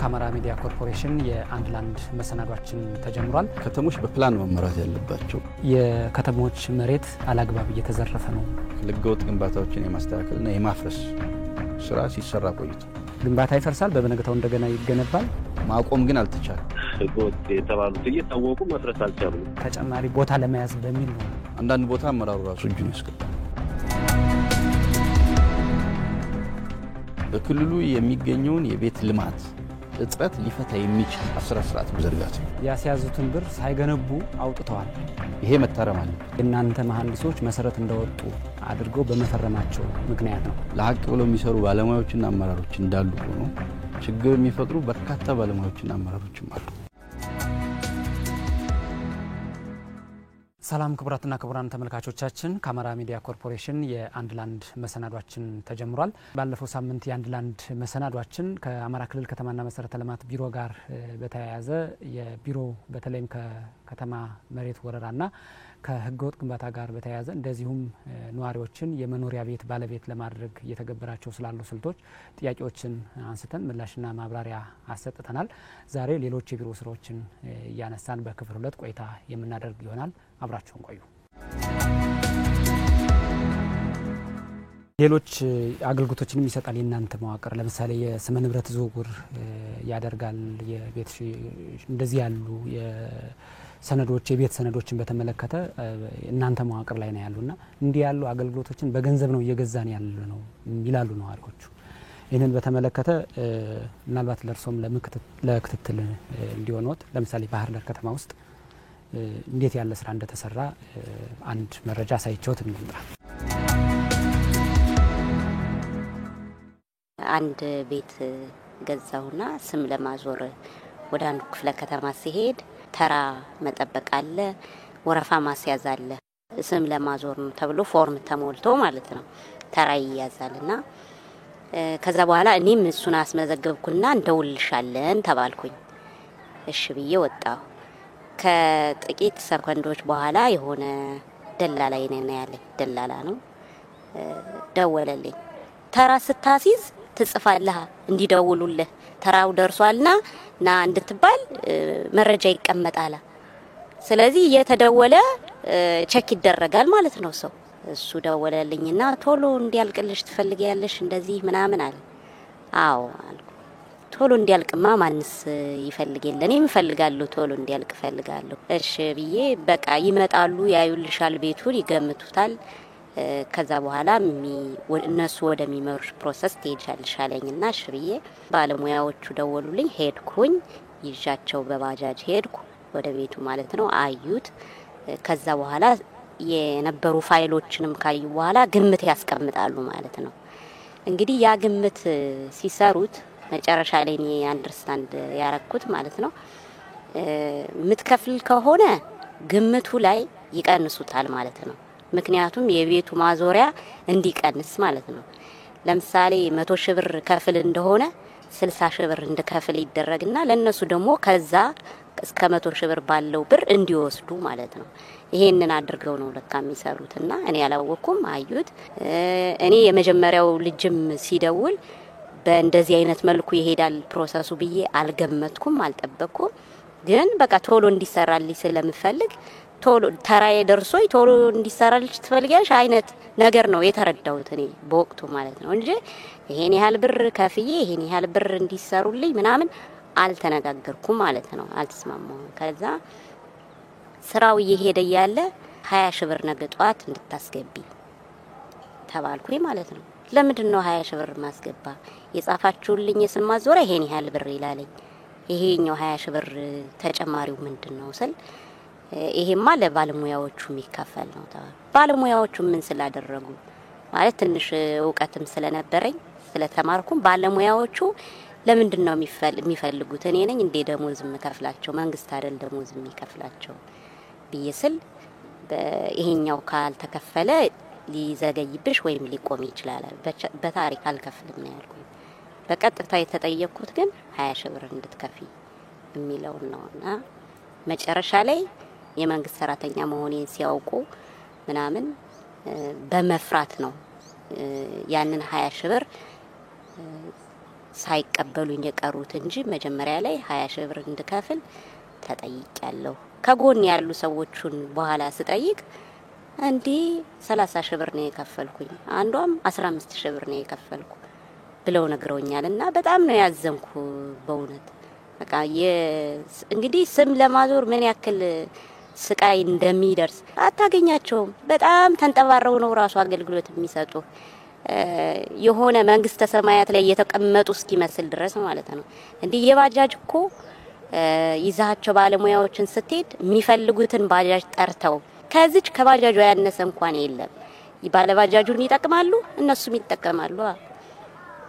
ከአማራ ሚዲያ ኮርፖሬሽን የአንድ ላንድ መሰናዷችን ተጀምሯል። ከተሞች በፕላን መመራት ያለባቸው የከተሞች መሬት አላግባብ እየተዘረፈ ነው። ህገወጥ ግንባታዎችን የማስተካከልና የማፍረስ ስራ ሲሰራ ቆይቶ ግንባታ ይፈርሳል፣ በበነገታው እንደገና ይገነባል። ማቆም ግን አልተቻለም። ህገወጥ የተባሉት እየታወቁ መፍረስ አልቻሉም። ተጨማሪ ቦታ ለመያዝ በሚል ነው። አንዳንድ ቦታ አመራሩ ራሱ እጁን ያስገባል። በክልሉ የሚገኘውን የቤት ልማት እጥረት ሊፈታ የሚችል አስራስራት መዘርጋት ነው። ያስያዙትን ብር ሳይገነቡ አውጥተዋል። ይሄ መታረም አለ። እናንተ መሐንዲሶች መሰረት እንደወጡ አድርገው በመፈረማቸው ምክንያት ነው። ለሀቅ ብለው የሚሰሩ ባለሙያዎችና አመራሮች እንዳሉ ሆኖ ችግር የሚፈጥሩ በርካታ ባለሙያዎችና አመራሮችም አሉ። ሰላም ክቡራትና ክቡራን ተመልካቾቻችን፣ ከአማራ ሚዲያ ኮርፖሬሽን የአንድ ላንድ መሰናዷችን ተጀምሯል። ባለፈው ሳምንት የአንድ ላንድ መሰናዷችን ከአማራ ክልል ከተማና መሰረተ ልማት ቢሮ ጋር በተያያዘ የቢሮ በተለይም ከከተማ መሬት ወረራና ከህገወጥ ግንባታ ጋር በተያያዘ እንደዚሁም ነዋሪዎችን የመኖሪያ ቤት ባለቤት ለማድረግ እየተገበራቸው ስላሉ ስልቶች ጥያቄዎችን አንስተን ምላሽና ማብራሪያ አሰጥተናል። ዛሬ ሌሎች የቢሮ ስራዎችን እያነሳን በክፍል 2 ቆይታ የምናደርግ ይሆናል። አብራችሁን ቆዩ። ሌሎች አገልግሎቶችንም ይሰጣል የእናንተ መዋቅር። ለምሳሌ የስመ ንብረት ዝውውር ያደርጋል። የቤት እንደዚህ ያሉ ሰነዶች የቤት ሰነዶችን በተመለከተ እናንተ መዋቅር ላይ ነው ያሉና እንዲህ ያሉ አገልግሎቶችን በገንዘብ ነው እየገዛን ያለ ነው ይላሉ ነዋሪዎቹ። ይህንን በተመለከተ ምናልባት ለርሶም ለክትትል እንዲሆነዎት ለምሳሌ ባህር ዳር ከተማ ውስጥ እንዴት ያለ ስራ እንደተሰራ አንድ መረጃ ሳይቸውት እንምጣ። አንድ ቤት ገዛውና ስም ለማዞር ወደ አንዱ ክፍለ ከተማ ሲሄድ ተራ መጠበቅ አለ፣ ወረፋ ማስያዝ አለ። ስም ለማዞር ነው ተብሎ ፎርም ተሞልቶ ማለት ነው ተራ ይያዛልና ከዛ በኋላ እኔም እሱን አስመዘገብኩና እንደውልሻለን ተባልኩኝ። እሺ ብዬ ወጣሁ። ከጥቂት ሰከንዶች በኋላ የሆነ ደላላ ደላላ ነው ደወለልኝ። ተራ ስታሲዝ ትጽፋለህ እንዲደውሉልህ ተራው ደርሷልና ና እንድትባል መረጃ ይቀመጣል። ስለዚህ እየተደወለ ቼክ ይደረጋል ማለት ነው። ሰው እሱ ደወለልኝና ቶሎ እንዲያልቅልሽ ትፈልጊያለሽ እንደዚህ ምናምን አለ። አዎ አልኩ። ቶሎ እንዲያልቅማ ማንስ ይፈልጋል? እኔም እፈልጋለሁ፣ ቶሎ እንዲያልቅ እፈልጋለሁ። እሺ ብዬ በቃ ይመጣሉ፣ ያዩልሻል፣ ቤቱን ይገምቱታል። ከዛ በኋላ እነሱ ወደሚመሩሽ ፕሮሰስ ትሄጃለሽ አለኝና እሺ ብዬ ባለሙያዎቹ ደወሉልኝ። ሄድኩኝ፣ ይዣቸው በባጃጅ ሄድኩ ወደ ቤቱ ማለት ነው። አዩት። ከዛ በኋላ የነበሩ ፋይሎችንም ካዩ በኋላ ግምት ያስቀምጣሉ ማለት ነው። እንግዲህ ያ ግምት ሲሰሩት መጨረሻ ላይ እኔ አንደርስታንድ ያረኩት ማለት ነው ምትከፍል ከሆነ ግምቱ ላይ ይቀንሱታል ማለት ነው። ምክንያቱም የቤቱ ማዞሪያ እንዲቀንስ ማለት ነው። ለምሳሌ 100 ሺህ ብር ከፍል እንደሆነ 60 ሺህ ብር እንድከፍል ይደረግና ለነሱ ደግሞ ከዛ እስከ 100 ሺህ ብር ባለው ብር እንዲወስዱ ማለት ነው። ይሄንን አድርገው ነው ለካ የሚሰሩትና እኔ ያላወኩም። አዩት። እኔ የመጀመሪያው ልጅም ሲደውል በእንደዚህ አይነት መልኩ ይሄዳል ፕሮሰሱ ብዬ አልገመትኩም፣ አልጠበቅኩም። ግን በቃ ቶሎ እንዲሰራልኝ ስለምፈልግ ቶሎ ተራዬ ደርሶይ ቶሎ እንዲሰራልሽ ትፈልጊያለሽ አይነት ነገር ነው የተረዳሁት እኔ በወቅቱ ማለት ነው እንጂ ይሄን ያህል ብር ከፍዬ ይሄን ያህል ብር እንዲሰሩልኝ ምናምን አልተነጋገርኩም ማለት ነው። አልተስማማሁም። ከዛ ስራው እየሄደ ያለ 20 ሺህ ብር ነገ ጧት እንድታስገቢ ተባልኩኝ ማለት ነው። ለምንድን ነው 20 ሺህ ብር ማስገባ? የጻፋችሁልኝ የስም ማዞሪያ ይሄን ያህል ብር ይላልኝ። ይሄኛው 20 ሺህ ብር ተጨማሪው ምንድነው ስል ይሄማ ለባለሙያዎቹ የሚከፈል ነው ተባለ። ባለሙያዎቹ ምን ስላደረጉ ማለት ትንሽ ዕውቀትም ስለነበረኝ ስለተማርኩም ባለሙያዎቹ ለምንድን ነው የሚፈልጉት? እኔ ነኝ እንደ ደሞዝ የምከፍላቸው መንግስት አይደል ደሞዝ የሚከፍላቸው ብዬስል ይሄኛው ካልተከፈለ ሊዘገይብሽ ወይም ሊቆም ይችላል፣ በታሪክ አልከፍልም ነው ያልኩኝ። በቀጥታ የተጠየቅኩት ግን 20 ሺህ ብር እንድትከፊ የሚለው ነውና መጨረሻ ላይ የመንግስት ሰራተኛ መሆኔን ሲያውቁ ምናምን በመፍራት ነው ያንን 20 ሺህ ብር ሳይቀበሉኝ የቀሩት እንጂ መጀመሪያ ላይ 20 ሺህ ብር እንድከፍል ተጠይቄያለሁ። ከጎን ያሉ ሰዎችን በኋላ ስጠይቅ እንዴ 30 ሺህ ብር ነው የከፈልኩኝ፣ አንዷም 15 ሺህ ብር ነው የከፈልኩ ብለው ነግረውኛልና በጣም ነው ያዘንኩ በእውነት። በቃ እንግዲህ ስም ለማዞር ምን ያክል ስቃይ እንደሚደርስ አታገኛቸውም። በጣም ተንጠባረው ነው ራሱ አገልግሎት የሚሰጡ የሆነ መንግስተ ሰማያት ላይ የተቀመጡ እስኪመስል ድረስ ማለት ነው። እንዴ የባጃጅ እኮ ይዛቸው ባለሙያዎችን ስትሄድ የሚፈልጉትን ባጃጅ ጠርተው ከዚች ከባጃጁ ያነሰ እንኳን የለም። ባለባጃጁን ይጠቅማሉ፣ እነሱም ይጠቀማሉ።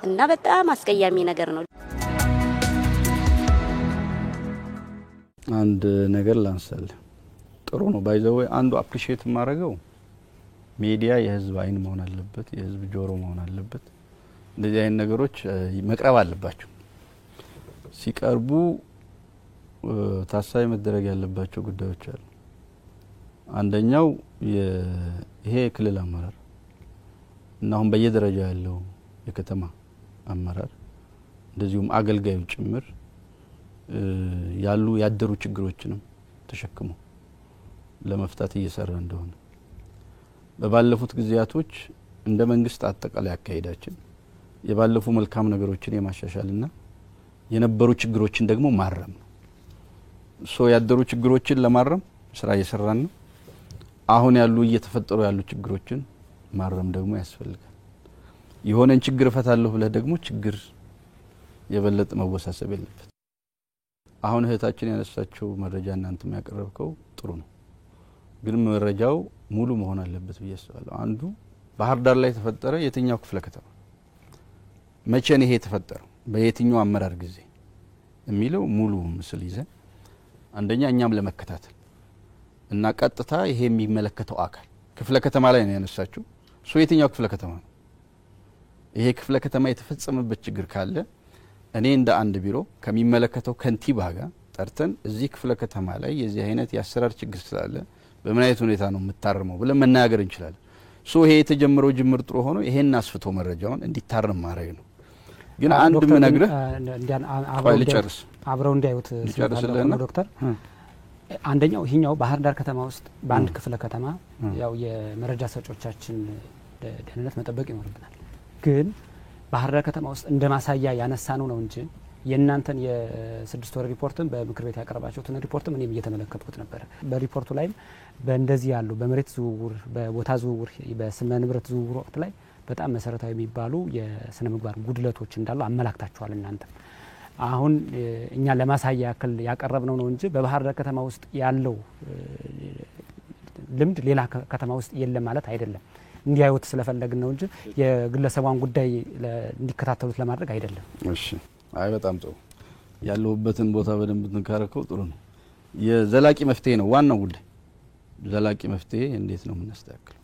እና በጣም አስቀያሚ ነገር ነው። አንድ ነገር ላንሳል። ጥሩ ነው ባይዘው አንዱ አፕሪሺየት ማረገው ሚዲያ የህዝብ አይን መሆን አለበት፣ የህዝብ ጆሮ መሆን አለበት። እንደዚህ አይነት ነገሮች መቅረብ አለባቸው። ሲቀርቡ ታሳቢ መደረግ ያለባቸው ጉዳዮች አሉ። አንደኛው ይሄ ክልል አመራር እና አሁን በየደረጃ ያለው የከተማ አመራር እንደዚሁም አገልጋዩ ጭምር ያደሩ ችግሮችንም ተሸክሞ ለመፍታት እየሰራ እንደሆነ በባለፉት ጊዜያቶች እንደ መንግስት አጠቃላይ አካሄዳችን የባለፉ መልካም ነገሮችን የማሻሻልና የነበሩ ችግሮችን ደግሞ ማረም ነው። ያደሩ ችግሮችን ለማረም ስራ እየሰራን ነው። አሁን ያሉ እየተፈጠሩ ያሉ ችግሮችን ማረም ደግሞ ያስፈልጋል። የሆነን ችግር ፈታለሁ ብለ ደግሞ ችግር የበለጠ መወሳሰብ የለበት። አሁን እህታችን ያነሳችው መረጃ እናንተም ያቀረብከው ጥሩ ነው፣ ግን መረጃው ሙሉ መሆን አለበት ብዬ አስባለሁ። አንዱ ባህር ዳር ላይ ተፈጠረ የትኛው ክፍለ ከተማ መቼ ነው ይሄ ተፈጠረው በየትኛው አመራር ጊዜ የሚለው ሙሉ ምስል ይዘን አንደኛ እኛም ለመከታተል እና ቀጥታ ይሄ የሚመለከተው አካል ክፍለ ከተማ ላይ ነው ያነሳችው የትኛው ክፍለ ከተማ ነው ይሄ ክፍለ ከተማ የተፈጸመበት ችግር ካለ እኔ እንደ አንድ ቢሮ ከሚመለከተው ከንቲባ ጋር ጠርተን እዚህ ክፍለ ከተማ ላይ የዚህ አይነት ያሰራር ችግር ስላለ በምን አይነት ሁኔታ ነው የምታርመው ብለን መናገር እንችላለን። ይሄ የተጀመረው ጅምር ጥሩ ሆኖ ይሄን አስፍቶ መረጃውን እንዲታረም ማድረግ ነው። ግን አንድ ምን ነግረ አብረው እንዲያዩት ስለታለው ዶክተር አንደኛው ይሄኛው ባህር ዳር ከተማ ውስጥ በአንድ ክፍለ ከተማ ያው የመረጃ ሰጮቻችን ደህንነት መጠበቅ ይኖርብናል። ግን ባህር ዳር ከተማ ውስጥ እንደማሳያ ያነሳነው ነው እንጂ የእናንተን የ6 ወር ሪፖርትን በምክር ቤት ያቀርባችሁትን ሪፖርትም እኔም እየተመለከትኩት ነበር። በሪፖርቱ ላይም በእንደዚህ ያሉ በመሬት ዝውውር፣ በቦታ ዝውውር፣ በስነ ንብረት ዝውውር ወቅት ላይ በጣም መሰረታዊ የሚባሉ የስነ ምግባር ጉድለቶች እንዳሉ አመላክታችኋል። እናንተ አሁን እኛ ለማሳያ ያክል ያቀረብነው ነው እንጂ በባህር ዳር ከተማ ውስጥ ያለው ልምድ ሌላ ከተማ ውስጥ የለም ማለት አይደለም። እንዲያዩት ስለፈለግን ነው እንጂ የግለሰቧን ጉዳይ እንዲከታተሉት ለማድረግ አይደለም። እሺ አይ በጣም ጥሩ ያለውበትን ቦታ በደንብ እንካረከው ጥሩ ነው። የዘላቂ መፍትሄ ነው ዋናው ጉዳይ። ዘላቂ መፍትሄ እንዴት ነው የምናስተካክለው?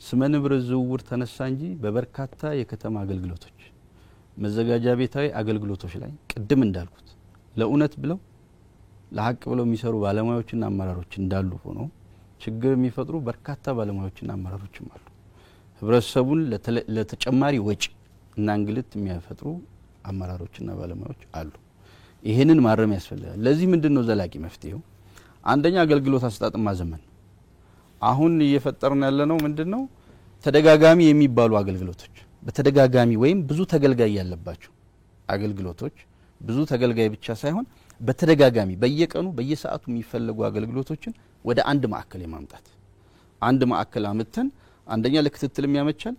ስነ ንብረት ዝውውር ተነሳ እንጂ በበርካታ የከተማ አገልግሎቶች መዘጋጃ ቤታዊ አገልግሎቶች ላይ ቅድም እንዳልኩት ለኡነት ብለው ለሐቅ ብለው የሚሰሩ ባለሙያዎችና አመራሮች እንዳሉ ሆኖ ችግር የሚፈጥሩ በርካታ ባለሙያዎችና አመራሮችም አሉ። ህብረተሰቡን ለተጨማሪ ወጪ እና እንግልት የሚያፈጥሩ አመራሮችና ባለሙያዎች አሉ። ይሄንን ማረም ያስፈልጋል። ለዚህ ምንድነው ዘላቂ መፍትሄው? አንደኛ አገልግሎት አሰጣጥ ማዘመን። አሁን እየፈጠርን ያለነው ምንድነው? ተደጋጋሚ የሚባሉ አገልግሎቶች በተደጋጋሚ ወይም ብዙ ተገልጋይ ያለባቸው አገልግሎቶች ብዙ ተገልጋይ ብቻ ሳይሆን በተደጋጋሚ በየቀኑ በየሰዓቱ የሚፈልጉ አገልግሎቶችን ወደ አንድ ማዕከል የማምጣት አንድ ማዕከል አመተን አንደኛ ለክትትልም ያመቻል፣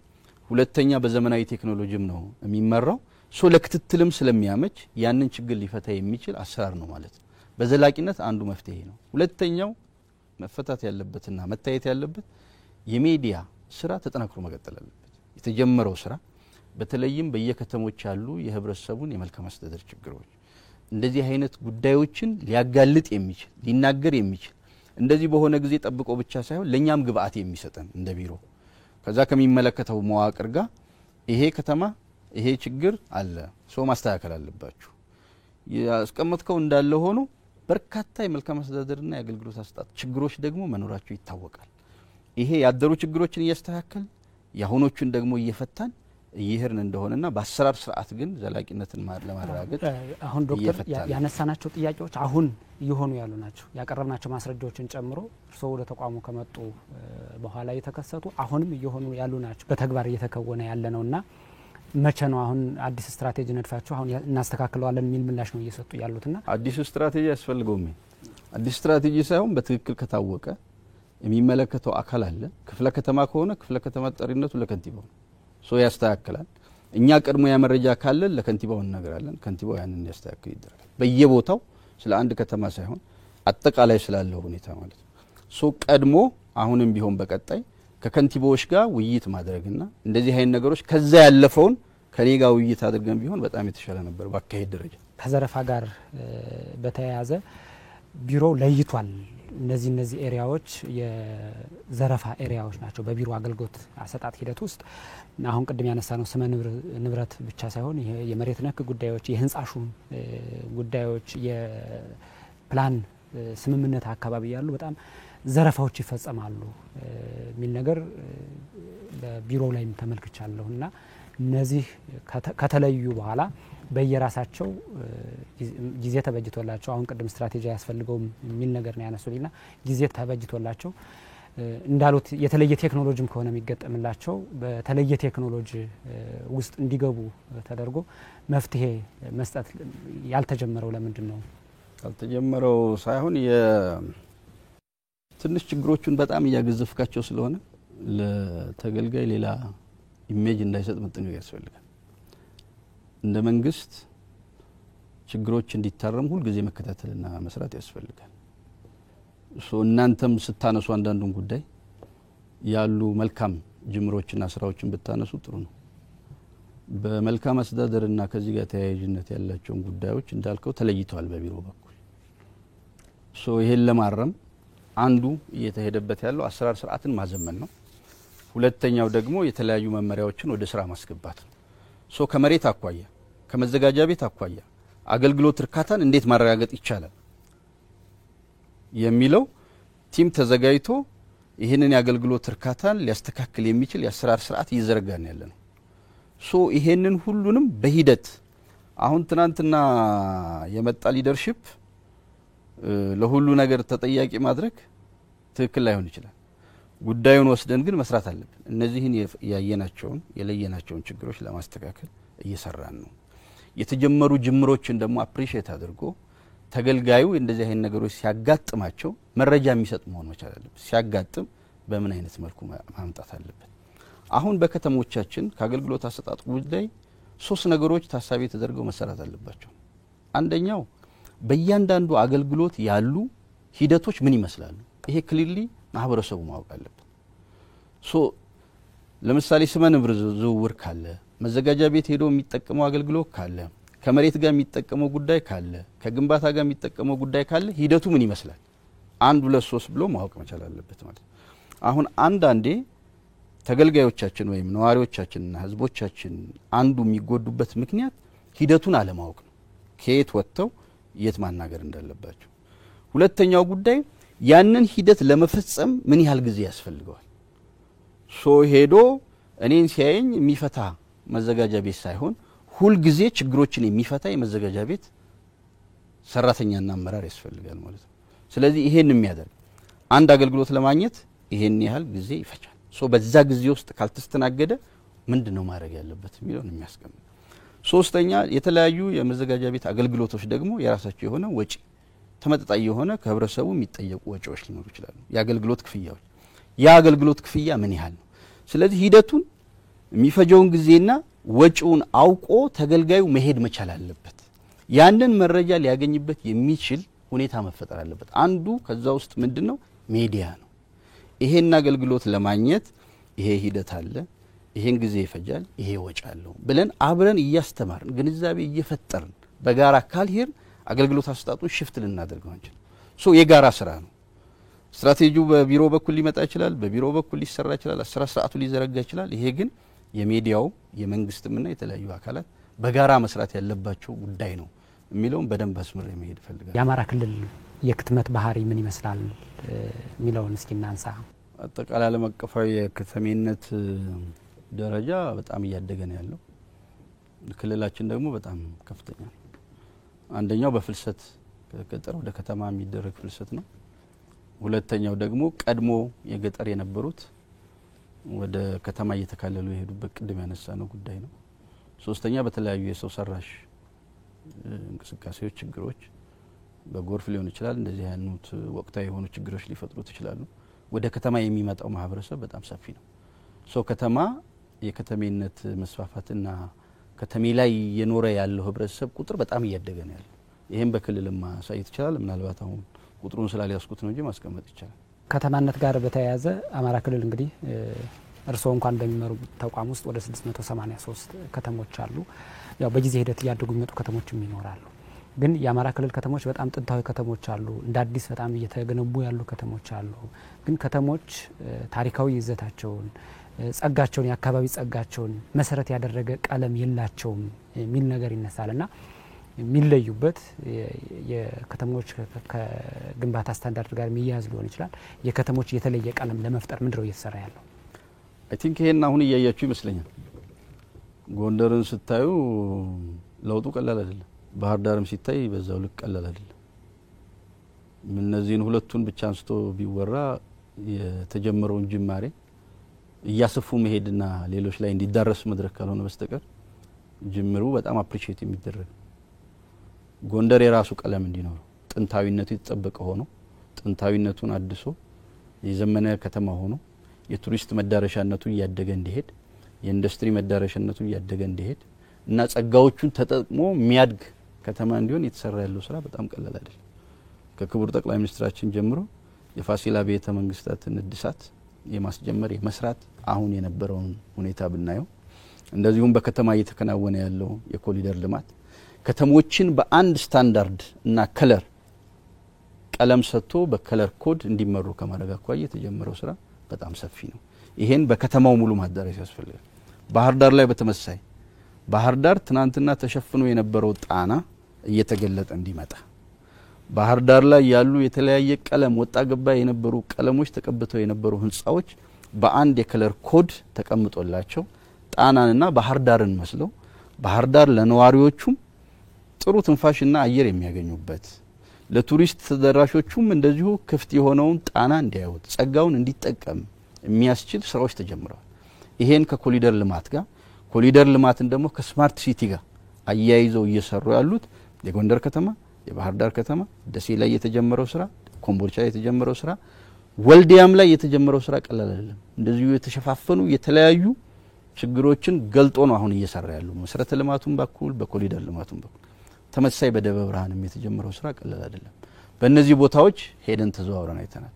ሁለተኛ በዘመናዊ ቴክኖሎጂም ነው የሚመራው። ለክትትልም ስለሚያመች ያንን ችግር ሊፈታ የሚችል አሰራር ነው ማለት ነው። በዘላቂነት አንዱ መፍትሄ ነው። ሁለተኛው መፈታት ያለበትና መታየት ያለበት የሚዲያ ስራ ተጠናክሮ መቀጠል አለበት። የተጀመረው ስራ በተለይም በየከተሞች ያሉ የህብረተሰቡን የመልካም አስተዳደር ችግሮች እንደዚህ አይነት ጉዳዮችን ሊያጋልጥ የሚችል ሊናገር የሚችል እንደዚህ በሆነ ጊዜ ጠብቆ ብቻ ሳይሆን ለኛም ግብአት የሚሰጠን እንደ ቢሮ ከዛ ከሚመለከተው መዋቅር ጋር ይሄ ከተማ ይሄ ችግር አለ ማስተካከል አለባችሁ ያስቀመጥከው እንዳለ ሆኖ በርካታ የመልካም አስተዳደርና የአገልግሎት አሰጣጥ ችግሮች ደግሞ መኖራቸው ይታወቃል። ይሄ ያደሩ ችግሮችን እያስተካከል ያሁኖቹን ደግሞ እየፈታን ይሄርን እንደሆነና በአሰራር ስርዓት ግን ዘላቂነትን ለማረጋገጥ አሁን ዶክተር ያነሳናቸው ጥያቄዎች አሁን ይሆኑ ያሉ ናቸው። ያቀረብናቸው ማስረጃዎችን ጨምሮ እርስዎ ወደ ተቋሙ ከመጡ በኋላ የተከሰቱ አሁንም ይሆኑ ያሉ ናቸው። በተግባር እየተከወነ ያለ ነውና መቼ ነው አሁን አዲስ ስትራቴጂ ነድፋችሁ አሁን እናስተካክለዋለን የሚል ምላሽ ነው እየሰጡ ያሉትና አዲስ ስትራቴጂ ያስፈልገውም አዲስ ስትራቴጂ ሳይሆን በትክክል ከታወቀ የሚመለከተው አካል አለ። ክፍለ ከተማ ከሆነ ክፍለ ከተማ ጠሪነቱ ለከንቲባው ሶ ያስተካክላል። እኛ ቀድሞ ያመረጃ ካለ ለከንቲባው እንነግራለን። ከንቲባው ያንን ያስተካክል ይደረጋል። በየቦታው ስለ አንድ ከተማ ሳይሆን አጠቃላይ ስላለው ሁኔታ ማለት ነው። ሶ ቀድሞ አሁንም ቢሆን በቀጣይ ከከንቲባዎች ጋር ውይይት ማድረግና እንደዚህ አይነት ነገሮች ከዛ ያለፈውን ከኔ ጋር ውይይት አድርገን ቢሆን በጣም የተሻለ ነበር ባካሄድ ደረጃ። ከዘረፋ ጋር በተያያዘ ቢሮ ለይቷል። እነዚህ ኤሪያዎች የዘረፋ ኤሪያዎች ናቸው። በቢሮ አገልግሎት አሰጣጥ ሂደት ውስጥ አሁን ቅድም ያነሳ ነው ስመ ንብረት ብቻ ሳይሆን ይሄ የመሬት ነክ ጉዳዮች፣ የህንጻ ሹም ጉዳዮች፣ የፕላን ስምምነት አካባቢ ያሉ በጣም ዘረፋዎች ይፈጸማሉ የሚል ነገር በቢሮ ላይም ተመልክቻለሁና እነዚህ ከተለዩ በኋላ በየራሳቸው ጊዜ ተበጅቶላቸው አሁን ቅድም ስትራቴጂ ያስፈልገው የሚል ነገር ነው ያነሱልኝና ጊዜ ተበጅቶላቸው እንዳሉት የተለየ ቴክኖሎጂም ከሆነ የሚገጠምላቸው በተለየ ቴክኖሎጂ ውስጥ እንዲገቡ ተደርጎ መፍትሄ መስጠት ያልተጀመረው ለምንድን ነው? ያልተጀመረው ሳይሆን ትንሽ ችግሮቹን በጣም ያገዘፍካቸው ስለሆነ ለተገልጋይ ሌላ ኢሜጅ እንዳይሰጥ መጥነው ያስፈልጋል። እንደ መንግስት ችግሮች እንዲታረሙ ሁሉ ጊዜ መከታተልና መስራት ያስፈልጋል። እናንተም ስታነሱ አንዳንዱን ጉዳይ ያሉ መልካም ጅምሮችና ስራዎችን ብታነሱ ጥሩ ነው። በመልካም አስተዳደርና ከዚህ ጋር ተያያዥነት ያላቸውን ጉዳዮች እንዳልከው ተለይተዋል በቢሮ በኩል። ይሄን ለማረም አንዱ እየተሄደበት ያለው አሰራር ስርዓትን ማዘመን ነው። ሁለተኛው ደግሞ የተለያዩ መመሪያዎችን ወደ ስራ ማስገባት ነው። ከመሬት አኳያ ከመዘጋጃ ቤት አኳያ አገልግሎት እርካታን እንዴት ማረጋገጥ ይቻላል የሚለው ቲም ተዘጋጅቶ ይሄንን የአገልግሎት እርካታን ሊያስተካክል የሚችል የአሰራር ስርዓት እየዘረጋን ያለ ነው። ይሄንን ሁሉንም በሂደት አሁን ትናንትና የመጣ ሊደርሺፕ ለሁሉ ነገር ተጠያቂ ማድረግ ትክክል ላይሆን ይችላል። ጉዳዩን ወስደን ግን መስራት አለብን። እነዚህን ያየናቸውን የለየናቸውን ችግሮች ለማስተካከል እየሰራን ነው። የተጀመሩ ጅምሮችን ደግሞ አፕሪሺየት አድርጎ ተገልጋዩ እንደዚህ አይነት ነገሮች ሲያጋጥማቸው መረጃ የሚሰጥ መሆን መቻል አለበት። ሲያጋጥም በምን አይነት መልኩ ማምጣት አለበት። አሁን በከተሞቻችን ከአገልግሎት አሰጣጥ ጉዳይ 3 ነገሮች ታሳቢ ተደርገው መሰራት አለባቸው። አንደኛው በእያንዳንዱ አገልግሎት ያሉ ሂደቶች ምን ይመስላሉ? ይሄ ክሊርሊ ማህበረሰቡ ማወቅ አለበት። ለምሳሌ ስመ ንብረት ዝውውር ካለ፣ መዘጋጃ ቤት ሄዶ የሚጠቀመው አገልግሎት ካለ፣ ከመሬት ጋር የሚጠቀመው ጉዳይ ካለ፣ ከግንባታ ጋር የሚጠቀመው ጉዳይ ካለ ሂደቱ ምን ይመስላል? 1 2 3 ብሎ ማወቅ መቻል አለበት ማለት ነው። አሁን አንዳንዴ ተገልጋዮቻችን ወይም ነዋሪዎቻችንና ህዝቦቻችን አንዱ የሚጎዱበት ምክንያት ሂደቱን አለማወቅ ነው። ከየት ወጥተው የት ማናገር እንዳለባቸው። ሁለተኛው ጉዳይ ያንን ሂደት ለመፈጸም ምን ያህል ጊዜ ያስፈልገዋል? ሄዶ እኔን ሲያየኝ የሚፈታ መዘጋጃ ቤት ሳይሆን ሁሉ ጊዜ ችግሮችን የሚፈታ የመዘጋጃ ቤት ሰራተኛና አመራር ያስፈልጋል ማለት ነው። ስለዚህ ይሄን የሚያደርግ አንድ አገልግሎት ለማግኘት ይሄን ያህል ጊዜ ይፈጃል። በዛ ጊዜ ውስጥ ካልተስተናገደ ምንድነው ማድረግ ያለበት የሚለውን የሚያስቀምጥ። ሶስተኛ የተለያዩ የመዘጋጃ ቤት አገልግሎቶች ደግሞ የራሳቸው የሆነ ወጪ ተመጣጣኝ የሆነ ከህብረተሰቡ የሚጠየቁ ወጪዎች ሊኖሩ ይችላሉ። የአገልግሎት ክፍያዎች የአገልግሎት ክፍያ ምን ያህል ነው? ስለዚህ ሂደቱን የሚፈጀውን ጊዜና ወጪውን አውቆ ተገልጋዩ መሄድ መቻል አለበት። ያንን መረጃ ሊያገኝበት የሚችል ሁኔታ መፈጠር አለበት። አንዱ ከዛ ውስጥ ምንድነው ሚዲያ ነው። ይሄን አገልግሎት ለማግኘት ይሄ ሂደት አለ፣ ይሄን ጊዜ ይፈጃል፣ ይሄ ወጪ አለው ብለን አብረን እያስተማርን ግንዛቤ እየፈጠርን በጋራ ካልሄር አገልግሎት አሰጣጡን ሽፍት ልናደርገው አንችል። የጋራ ስራ ነው። ስትራቴጂው በቢሮ በኩል ሊመጣ ይችላል፣ በቢሮ በኩል ሊሰራ ይችላል፣ አሰራር ስርዓቱ ሊዘረጋ ይችላል። ይሄ ግን የሚዲያው የመንግስትምና የተለያዩ አካላት በጋራ መስራት ያለባቸው ጉዳይ ነው የሚለውን በደንብ አስምሬ መሄድ ፈልጋለሁ። የአማራ ክልል የክትመት ባህሪ ምን ይመስላል የሚለውን እስኪ እናንሳ። አጠቃላይ ዓለም አቀፋዊ የከተሜነት ደረጃ በጣም እያደገ ነው ያለው። ክልላችን ደግሞ በጣም ከፍተኛ ነው። አንደኛው በፍልሰት ከገጠር ወደ ከተማ የሚደረግ ፍልሰት ነው። ሁለተኛው ደግሞ ቀድሞ የገጠር የነበሩት ወደ ከተማ እየተካለሉ የሄዱበት ቅድም ያነሳ ነው ጉዳይ ነው። ሶስተኛ በተለያዩ የሰው ሰራሽ እንቅስቃሴዎች ችግሮች በጎርፍ ሊሆን ይችላል እንደዚህ አይነት ወቅታዊ የሆኑ ችግሮች ሊፈጥሩት ይችላሉ። ወደ ከተማ የሚመጣው ማህበረሰብ በጣም ሰፊ ነው። ከተማ የከተሜነት መስፋፋትና ከተሜ ላይ የኖረ ያለው ህብረተሰብ ቁጥር በጣም እያደገ ነው ያለው። ይሄን በክልልም ማሳየት ይችላል። ምናልባት አሁን ቁጥሩን ስላልያዝኩት ነው እንጂ ማስቀመጥ ይችላል። ከተማነት ጋር በተያያዘ አማራ ክልል እንግዲህ እርስዎ እንኳን በሚመሩ ተቋም ውስጥ ወደ 683 ከተሞች አሉ። ያው በጊዜ ሂደት እያደጉ የሚመጡ ከተሞችም ይኖራሉ። ግን የአማራ ክልል ከተሞች በጣም ጥንታዊ ከተሞች አሉ። እንደ አዲስ በጣም እየተገነቡ ያሉ ከተሞች አሉ። ግን ከተሞች ታሪካዊ ይዘታቸውን ጸጋቸውን የአካባቢ ጸጋቸውን መሰረት ያደረገ ቀለም የላቸውም የሚል ነገር ይነሳልና የሚለዩበት የከተሞች ከግንባታ ስታንዳርድ ጋር የሚያያዝ ሊሆን ይችላል። የከተሞች የተለየ ቀለም ለመፍጠር ምንድነው እየተሰራ ያለው? አይ ቲንክ ይሄን አሁን እያያችሁ ይመስለኛል። ጎንደርን ስታዩ ለውጡ ቀላል አይደለም። ባህር ዳርም ሲታይ በዛው ልክ ቀላል አይደለም። እነዚህን ሁለቱን ብቻ አንስቶ ቢወራ የተጀመረውን ጅማሬ እያሰፉ መሄድና ሌሎች ላይ እንዲዳረስ መድረክ ካልሆነ በስተቀር ጅምሩ በጣም አፕሪሺየት የሚደረግ ጎንደር የራሱ ቀለም እንዲኖረው ጥንታዊነቱ የተጠበቀ ሆኖ ጥንታዊነቱን አድሶ የዘመነ ከተማ ሆኖ የቱሪስት መዳረሻነቱ እያደገ እንዲሄድ የኢንዱስትሪ መዳረሻነቱ እያደገ እንዲሄድ እና ጸጋዎቹን ተጠቅሞ የሚያድግ ከተማ እንዲሆን የተሰራ ያለው ስራ በጣም ቀላል አይደለም። ከክቡር ጠቅላይ ሚኒስትራችን ጀምሮ የፋሲል ቤተ መንግስታትን እድሳት የማስጀመር የመስራት አሁን የነበረውን ሁኔታ ብናየው እንደዚሁም በከተማ እየተከናወነ ያለው የኮሪደር ልማት ከተሞችን በአንድ ስታንዳርድ እና ከለር ቀለም ሰጥቶ በከለር ኮድ እንዲመሩ ከማድረግ አኳያ የተጀመረው ስራ በጣም ሰፊ ነው። ይሄን በከተማው ሙሉ ማዳረስ ያስፈልጋል። ባህር ዳር ላይ በተመሳይ ባህር ዳር ትናንትና ተሸፍኖ የነበረው ጣና እየተገለጠ እንዲመጣ ባህር ዳር ላይ ያሉ የተለያየ ቀለም ወጣ ገባ የነበሩ ቀለሞች ተቀብተው የነበሩ ህንጻዎች በአንድ የከለር ኮድ ተቀምጦላቸው ጣናንና ባህር ዳርን መስለው ባህር ዳር ለነዋሪዎቹም ጥሩ ትንፋሽና አየር የሚያገኙበት ለቱሪስት ተደራሾቹም እንደዚሁ ክፍት የሆነውን ጣና እንዲያዩት ጸጋውን እንዲጠቀም የሚያስችል ስራዎች ተጀምረዋል። ይሄን ከኮሪደር ልማት ጋር ኮሪደር ልማትን ደግሞ ከስማርት ሲቲ ጋር አያይዘው እየሰሩ ያሉት የጎንደር ከተማ የባህር ዳር ከተማ ደሴ ላይ የተጀመረው ስራ ኮምቦልቻ ላይ የተጀመረው ስራ ወልዲያም ላይ የተጀመረው ስራ ቀላል አይደለም። እንደዚሁ የተሸፋፈኑ የተለያዩ ችግሮችን ገልጦ ነው አሁን እየሰራ ያለው መሰረተ ልማቱን በኩል በኮሪደር ልማቱን በኩል ተመሳሳይ በደብረ ብርሃንም የተጀመረው ስራ ቀላል አይደለም። በእነዚህ ቦታዎች ሄደን ተዘዋውረን አይተናል።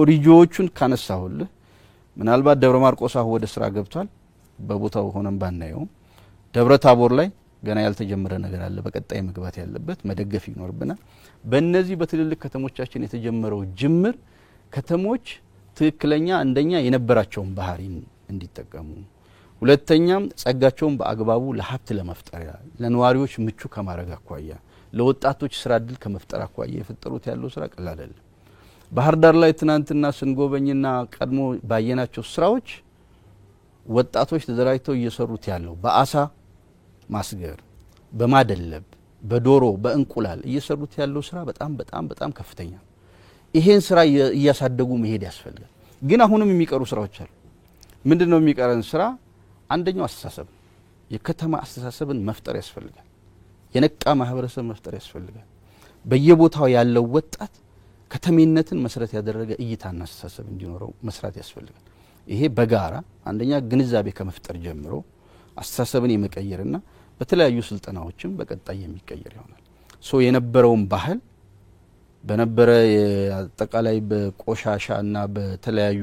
ሪጂዎቹን ካነሳሁልህ ምናልባት ደብረ ማርቆስ አሁን ወደ ስራ ገብቷል። በቦታው ሆነን ባናየው ደብረ ታቦር ላይ ገና ያልተጀመረ ነገር አለ። በቀጣይ መግባት ያለበት መደገፍ ይኖርብናል። በእነዚህ በትልልቅ ከተሞቻችን የተጀመረው ጅምር ከተሞች ትክክለኛ አንደኛ የነበራቸውን ባህሪ እንዲጠቀሙ ሁለተኛም ጸጋቸውን በአግባቡ ለሀብት ለመፍጠሪያ ለነዋሪዎች ምቹ ከማድረግ አኳያ ለወጣቶች ስራ እድል ከመፍጠር አኳያ የፈጠሩት ያለው ስራ ቀላል አይደለም። ባህር ዳር ላይ ትናንትና ስንጎበኝና ቀድሞ ባየናቸው ስራዎች ወጣቶች ተደራጅተው እየሰሩት ያለው በአሳ ማስገር በማደለብ በዶሮ በእንቁላል እየሰሩት ያለው ስራ በጣም በጣም በጣም ከፍተኛ። ይሄን ስራ እያሳደጉ መሄድ ያስፈልጋል። ግን አሁንም የሚቀሩ ስራዎች አሉ። ምንድነው የሚቀረን ስራ? አንደኛው አስተሳሰብ የከተማ አስተሳሰብን መፍጠር ያስፈልጋል። የነቃ ማህበረሰብ መፍጠር ያስፈልጋል። በየቦታው ያለው ወጣት ከተሜነትን መሰረት ያደረገ እይታና አስተሳሰብ እንዲኖረው መስራት ያስፈልጋል። ይሄ በጋራ አንደኛ ግንዛቤ ከመፍጠር ጀምሮ አስተሳሰብን የመቀየርና በተለያዩ ስልጠናዎችም በቀጣይ የሚቀየር ይሆናል። የነበረውን ባህል በነበረ አጠቃላይ በቆሻሻና በተለያዩ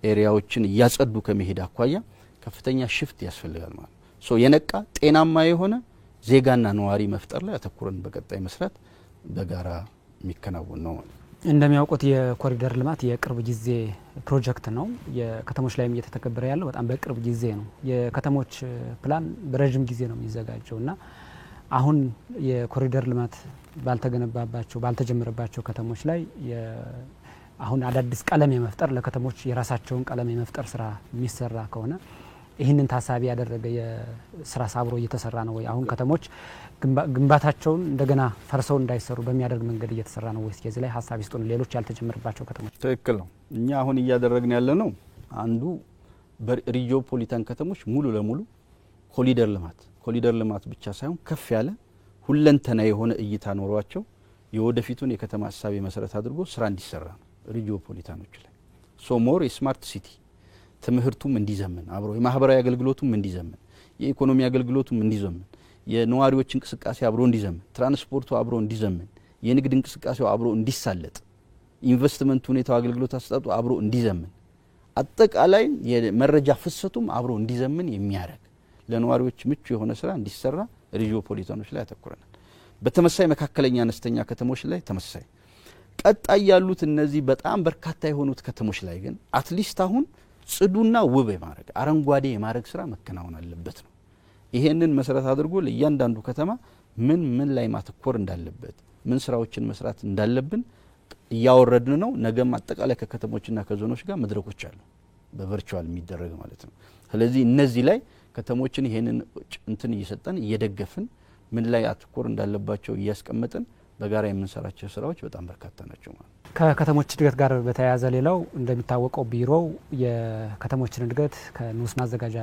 ኤሪያዎችን እያጸዱ ከመሄድ አኳያ ከፍተኛ ሽፍት ያስፈልጋል ማለት ነው። የነቃ ጤናማ የሆነ ዜጋና ነዋሪ መፍጠር ላይ አተኩረን በቀጣይ መስራት በጋራ የሚከናወን ነው ማለት ነው። እንደሚያውቁት የኮሪደር ልማት የቅርብ ጊዜ ፕሮጀክት ነው። የከተሞች ላይም እየተተገበረ ያለው በጣም በቅርብ ጊዜ ነው። የከተሞች ፕላን በረጅም ጊዜ ነው የሚዘጋጀውና አሁን የኮሪደር ልማት ባልተገነባባቸው ባልተጀመረባቸው ከተሞች ላይ አሁን አዳዲስ ቀለም የመፍጠር ለከተሞች የራሳቸውን ቀለም የመፍጠር ስራ የሚሰራ ከሆነ ይህንን ታሳቢ ያደረገ የስራ ሳብሮ እየተሰራ ነው ወይ? አሁን ከተሞች ግንባታቸውን እንደገና ፈርሰው እንዳይሰሩ በሚያደርግ መንገድ እየተሰራ ነው ወይስ የዚህ ላይ ሀሳብ ይስጡን። ሌሎች ያልተጀመረባቸው ከተሞች ትክክል ነው። እኛ አሁን እያደረግን ያለ ነው አንዱ በሪጂኦፖሊታን ከተሞች ሙሉ ለሙሉ ኮሪደር ልማት ብቻ ሳይሆን ከፍ ያለ ሁለንተና የሆነ እይታ ኖሯቸው የወደፊቱን የከተማ ሀሳብ መሰረት አድርጎ ስራ እንዲሰራ ነው ሪጂኦፖሊታኖች ላይ ሶሞር የስማርት ሲቲ ትምህርቱም እንዲዘመን አብሮ የማህበራዊ አገልግሎቱም እንዲዘመን የኢኮኖሚ አገልግሎቱም እንዲዘመን የነዋሪዎች እንቅስቃሴ አብሮ እንዲዘመን ትራንስፖርቱ አብሮ እንዲዘመን የንግድ እንቅስቃሴው አብሮ እንዲሳለጥ ኢንቨስትመንት ሁኔታው አገልግሎት አሰጣጡ አብሮ እንዲዘመን አጠቃላይ የመረጃ ፍሰቱም አብሮ እንዲዘመን የሚያደርግ ለነዋሪዎች ምቹ የሆነ ስራ እንዲሰራ ሪጂኦፖሊታኖች ላይ ያተኩረናል። በተመሳሳይ መካከለኛ አነስተኛ ከተሞች ላይ ተመሳሳይ ቀጣይ ያሉት እነዚህ በጣም በርካታ የሆኑት ከተሞች ላይ ግን አትሊስት አሁን ጽዱና ውብ የማድረግ አረንጓዴ የማድረግ ስራ መከናወን አለበት ነው። ይሄንን መሰረት አድርጎ ለእያንዳንዱ ከተማ ምን ላይ ማተኮር እንዳለበት ምን ስራዎችን መስራት እንዳለብን እያወረድን ነው። ነገም አጠቃላይ ከከተሞችና ከዞኖች ጋር መድረኮች አሉ በቨርቹዋል የሚደረግ ማለት ነው። ስለዚህ እነዚህ ላይ ከተሞችን ይሄንን እንትን እየሰጠን እየደገፍን ምን ላይ አተኮር እንዳለባቸው እያስቀመጥን በጋራ የምንሰራቸው ስራዎች በጣም በርካታ ናቸው ማለት ነው። ከከተሞች እድገት ጋር በተያያዘ ሌላው እንደሚታወቀው ቢሮው የከተሞችን እድገት ከንዑስ ማዘጋጃ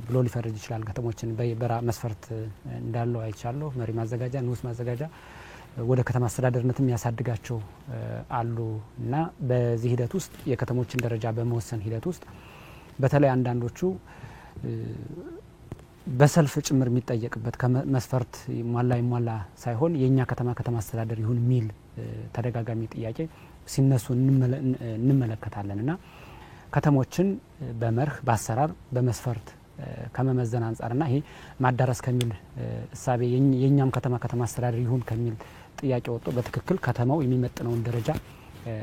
ብሎ ሊፈርጅ ይችላል። ከተሞችን በራ መስፈርት እንዳለው አይቻለሁ። መሪ ማዘጋጃ፣ ንዑስ ማዘጋጃ ወደ ከተማ አስተዳደርነትም ያሳድጋቸው አሉ እና በዚህ ሂደት ውስጥ የከተሞችን ደረጃ በመወሰን ሂደት ውስጥ በተለይ አንዳንዶቹ በሰልፍ ጭምር የሚጠየቅበት ከመስፈርት ይሟላ ሳይሆን የኛ ከተማ አስተዳደር ይሁን ሚል ተደጋጋሚ ጥያቄ ሲነሱ እንመለከታለን እና ከተሞችን በመርህ በአሰራር በመስፈርት ከመመዘን አንጻርና ይሄ ማዳረስ ከሚል እሳቤ የኛም ከተማ አስተዳደር ይሁን ከሚል ጥያቄ ወጥቶ በትክክል ከተማው የሚመጥነውን ደረጃ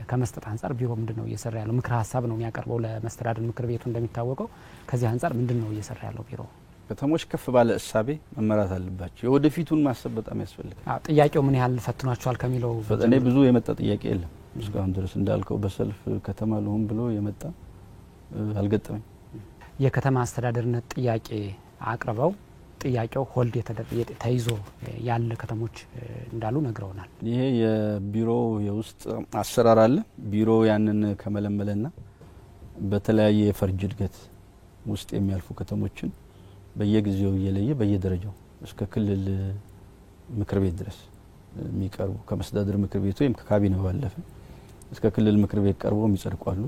ከመስጠት አንጻር ቢሮ ምንድነው እየሰራ ያለው? ምክረ ሀሳብ ነው የሚያቀርበው ለመስተዳድር ምክር ቤቱ እንደሚታወቀው። ከዚህ አንጻር ምንድነው እየሰራ ያለው ቢሮ? ከተሞች ከፍ ባለ እሳቤ መመራት አለባቸው። የወደፊቱን ማሰብ በጣም ያስፈልጋል። ጥያቄው ምን ያህል ፈትኗቸዋል ከሚለው እኔ ብዙ የመጣ ጥያቄ የለም እስካሁን ድረስ እንዳልከው በሰልፍ ከተማ ለሁን ብሎ የመጣ አልገጠመኝ። የከተማ አስተዳደርነት ጥያቄ አቅርበው ጥያቄው ሆልድ ተይዞ ያለ ከተሞች እንዳሉ ነግረውናል። ይሄ የቢሮ የውስጥ አሰራር አለ። ቢሮ ያንን ከመለመለና በተለያየ የፈርጅ እድገት ውስጥ የሚያልፉ ከተሞችን በየጊዜው እየለየ በየደረጃው እስከ ክልል ምክር ቤት ድረስ የሚቀርቡ ከመስተዳድር ምክር ቤት ወይም ከካቢኔው ባለፈ እስከ ክልል ምክር ቤት ቀርቦ የሚጸድቋሉ።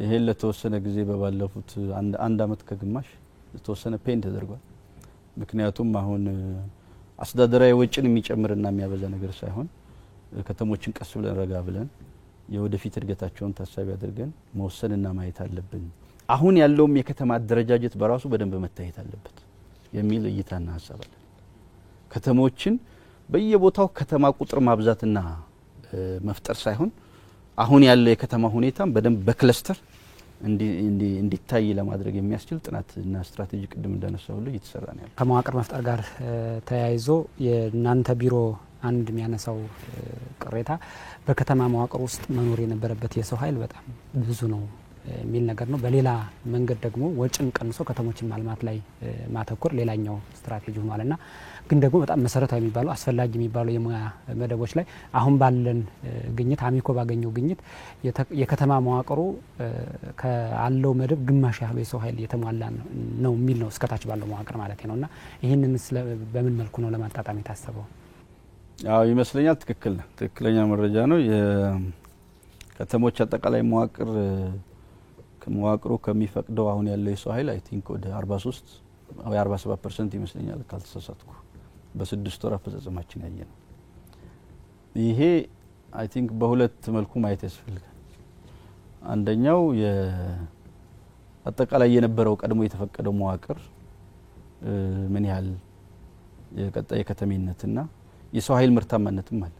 ይሄን ለተወሰነ ጊዜ በባለፉት አንድ አመት ከግማሽ ለተወሰነ ፔን ተደርጓል። ምክንያቱም አሁን አስተዳደራዊ ወጪን የሚጨምርና የሚያበዛ ነገር ሳይሆን ከተሞችን ቀስ ብለን ረጋ ብለን የወደፊት እድገታቸውን ታሳቢ አድርገን መወሰንና ማየት አለብን። አሁን ያለውም የከተማ አደረጃጀት በራሱ በደንብ መታየት አለበት የሚል እይታና ሀሳብ አለ። ከተሞችን በየቦታው ከተማ ቁጥር ማብዛትና መፍጠር ሳይሆን አሁን ያለው የከተማ ሁኔታም በደንብ በክለስተር እንዲታይ ለማድረግ የሚያስችል ጥናትና ስትራቴጂ ቅድም እንዳነሳው ሁሉ እየተሰራ ነው ያለው። ከመዋቅር መፍጠር ጋር ተያይዞ የናንተ ቢሮ አንድ የሚያነሳው ቅሬታ በከተማ መዋቅር ውስጥ መኖር የነበረበት የሰው ኃይል በጣም ብዙ ነው የሚል ነገር ነው። በሌላ መንገድ ደግሞ ወጭን ቀንሶ ከተሞችን ማልማት ላይ ማተኮር ሌላኛው ስትራቴጂ ሆኗልና ግን ደግሞ በጣም መሰረታዊ የሚባሉ አስፈላጊ የሚባሉ የሙያ መደቦች ላይ አሁን ባለን ግኝት አሚኮ ባገኘው ግኝት የከተማ መዋቅሩ ካለው መደብ ግማሽ ያህል የሰው ኃይል የተሟላ ነው የሚል ነው እስከታች ባለው መዋቅር ማለት ነውና ይሄንን በምን መልኩ ነው ለማጣጣም የታሰበው? ያው ይመስለኛል ትክክል ነው። ትክክለኛ መረጃ ነው። የከተሞች አጠቃላይ መዋቅሩ ከሚፈቅደው አሁን ያለው የሰው ኃይል አይ ቲንክ ወደ 43 ወይ 47% ይመስለኛል ካልተሳሳትኩ በ6 ወር አፈጻጸማችን ያየነው። ይሄ አይ ቲንክ በሁለት መልኩ ማየት ያስፈልጋል። አንደኛው አጠቃላይ የነበረው ቀድሞ የተፈቀደው መዋቅር ምን ያህል የቀጣይ ከተሜነትና የሰው ኃይል ምርታማነትም አለ።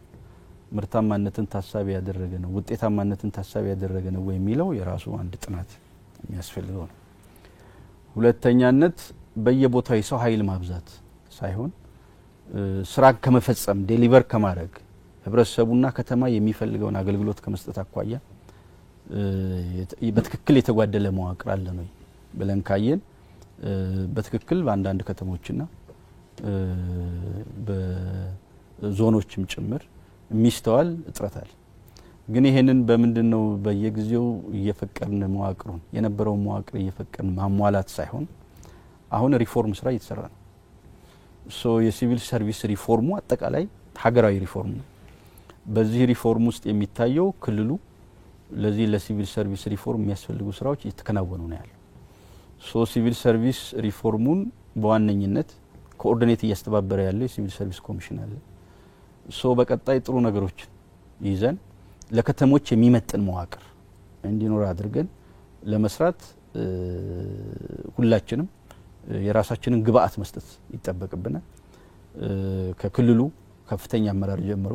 ምርታማነትን ታሳቢ ያደረገ ነው ውጤታማነትን ታሳቢ ያደረገ ነው ወይ የሚለው የራሱ አንድ ጥናት የሚያስፈልገው ነው። ሁለተኛነት በየቦታው የሰው ኃይል ማብዛት ሳይሆን ስራ ከመፈጸም ዴሊቨር ከማድረግ ህብረተሰቡና ከተማ የሚፈልገውን አገልግሎት ከመስጠት አኳያ በትክክል የተጓደለ መዋቅር አለ ነው ብለን ካየን በትክክል በአንዳንድ ከተሞችና በዞኖችም ጭምር የሚስተዋል እጥረት አለ። ግን ይሄንን በምንድነው በየጊዜው እየፈቀርን መዋቅሩን የነበረው መዋቅር እየፈቀርን ማሟላት ሳይሆን አሁን ሪፎርም ስራ እየተሰራ ነው። የሲቪል ሰርቪስ ሪፎርሙ አጠቃላይ ሀገራዊ ሪፎርም ነው። በዚህ ሪፎርም ውስጥ የሚታየው ክልሉ ለዚህ ለሲቪል ሰርቪስ ሪፎርም የሚያስፈልጉ ስራዎች እየተከናወኑ ነው ያለው። ሲቪል ሰርቪስ ሪፎርሙን በዋነኝነት ኮኦርዲኔት እያስተባበረ ያለው የሲቪል ሰርቪስ ኮሚሽን አለ። በቀጣይ ጥሩ ነገሮች ይዘን ለከተሞች የሚመጥን መዋቅር እንዲኖር አድርገን ለመስራት ሁላችንም የራሳችንን ግብአት መስጠት ይጠበቅብናል። ከክልሉ ከፍተኛ አመራር ጀምሮ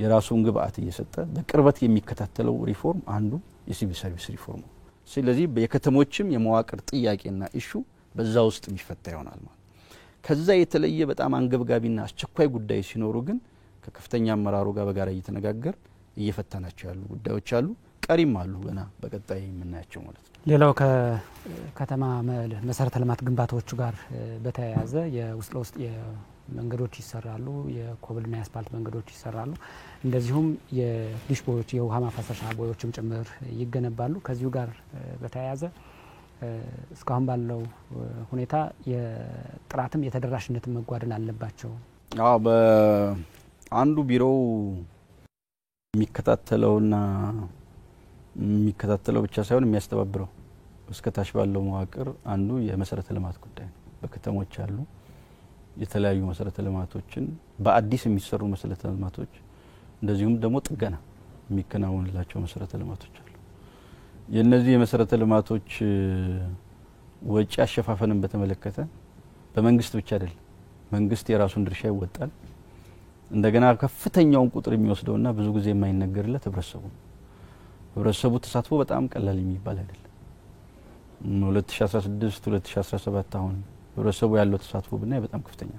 የራሱን ግብአት እየሰጠ በቅርበት የሚከታተለው ሪፎርም አንዱ የሲቪል ሰርቪስ ሪፎርም ነው። ስለዚህ የከተሞችም የመዋቅር ጥያቄና ኢሹ በዛ ውስጥ የሚፈታ ይሆናል ማለት። ከዛ የተለየ በጣም አንገብጋቢና አስቸኳይ ጉዳይ ሲኖሩ ግን ከከፍተኛ አመራሩ ጋር በጋራ እየተነጋገር እየፈታናቸው ያሉ ጉዳዮች አሉ፣ ቀሪም አሉ ገና በቀጣይ የምናያቸው ማለት ነው። ሌላው ከከተማ መሰረተ ልማት ግንባታዎቹ ጋር በተያያዘ የውስጥ ለውስጥ መንገዶች ይሰራሉ፣ የኮብልና የአስፓልት መንገዶች ይሰራሉ። እንደዚሁም የዲሽ ቦዮች የውሃ ማፋሰሻ ቦዮችም ጭምር ይገነባሉ። ከዚሁ ጋር በተያያዘ እስካሁን ባለው ሁኔታ የጥራትም የተደራሽነትም መጓደል አለባቸው። በአንዱ ቢሮው የሚከታተለውና የሚከታተለው ብቻ ሳይሆን የሚያስተባብረው እስከታች ባለው መዋቅር አንዱ የመሰረተ ልማት ጉዳይ ነው። በከተሞች ያሉ የተለያዩ መሰረተ ልማቶችን በአዲስ የሚሰሩ መሰረተ ልማቶች እንደዚሁም ደግሞ ጥገና የሚከናወንላቸው መሰረተ ልማቶች አሉ። የነዚህ የመሰረተ ልማቶች ወጪ አሸፋፈንን በተመለከተ በመንግስት ብቻ አይደለም፣ መንግስት የራሱን ድርሻ ይወጣል። እንደገና ከፍተኛውን ቁጥር የሚወስደውና ብዙ ጊዜ የማይነገርለት ህብረተሰቡ ተሳትፎ በጣም ቀላል የሚባል አይደለም። 2016 2017 አሁን ህብረተሰቡ ያለው ተሳትፎ ብናይ በጣም ከፍተኛ።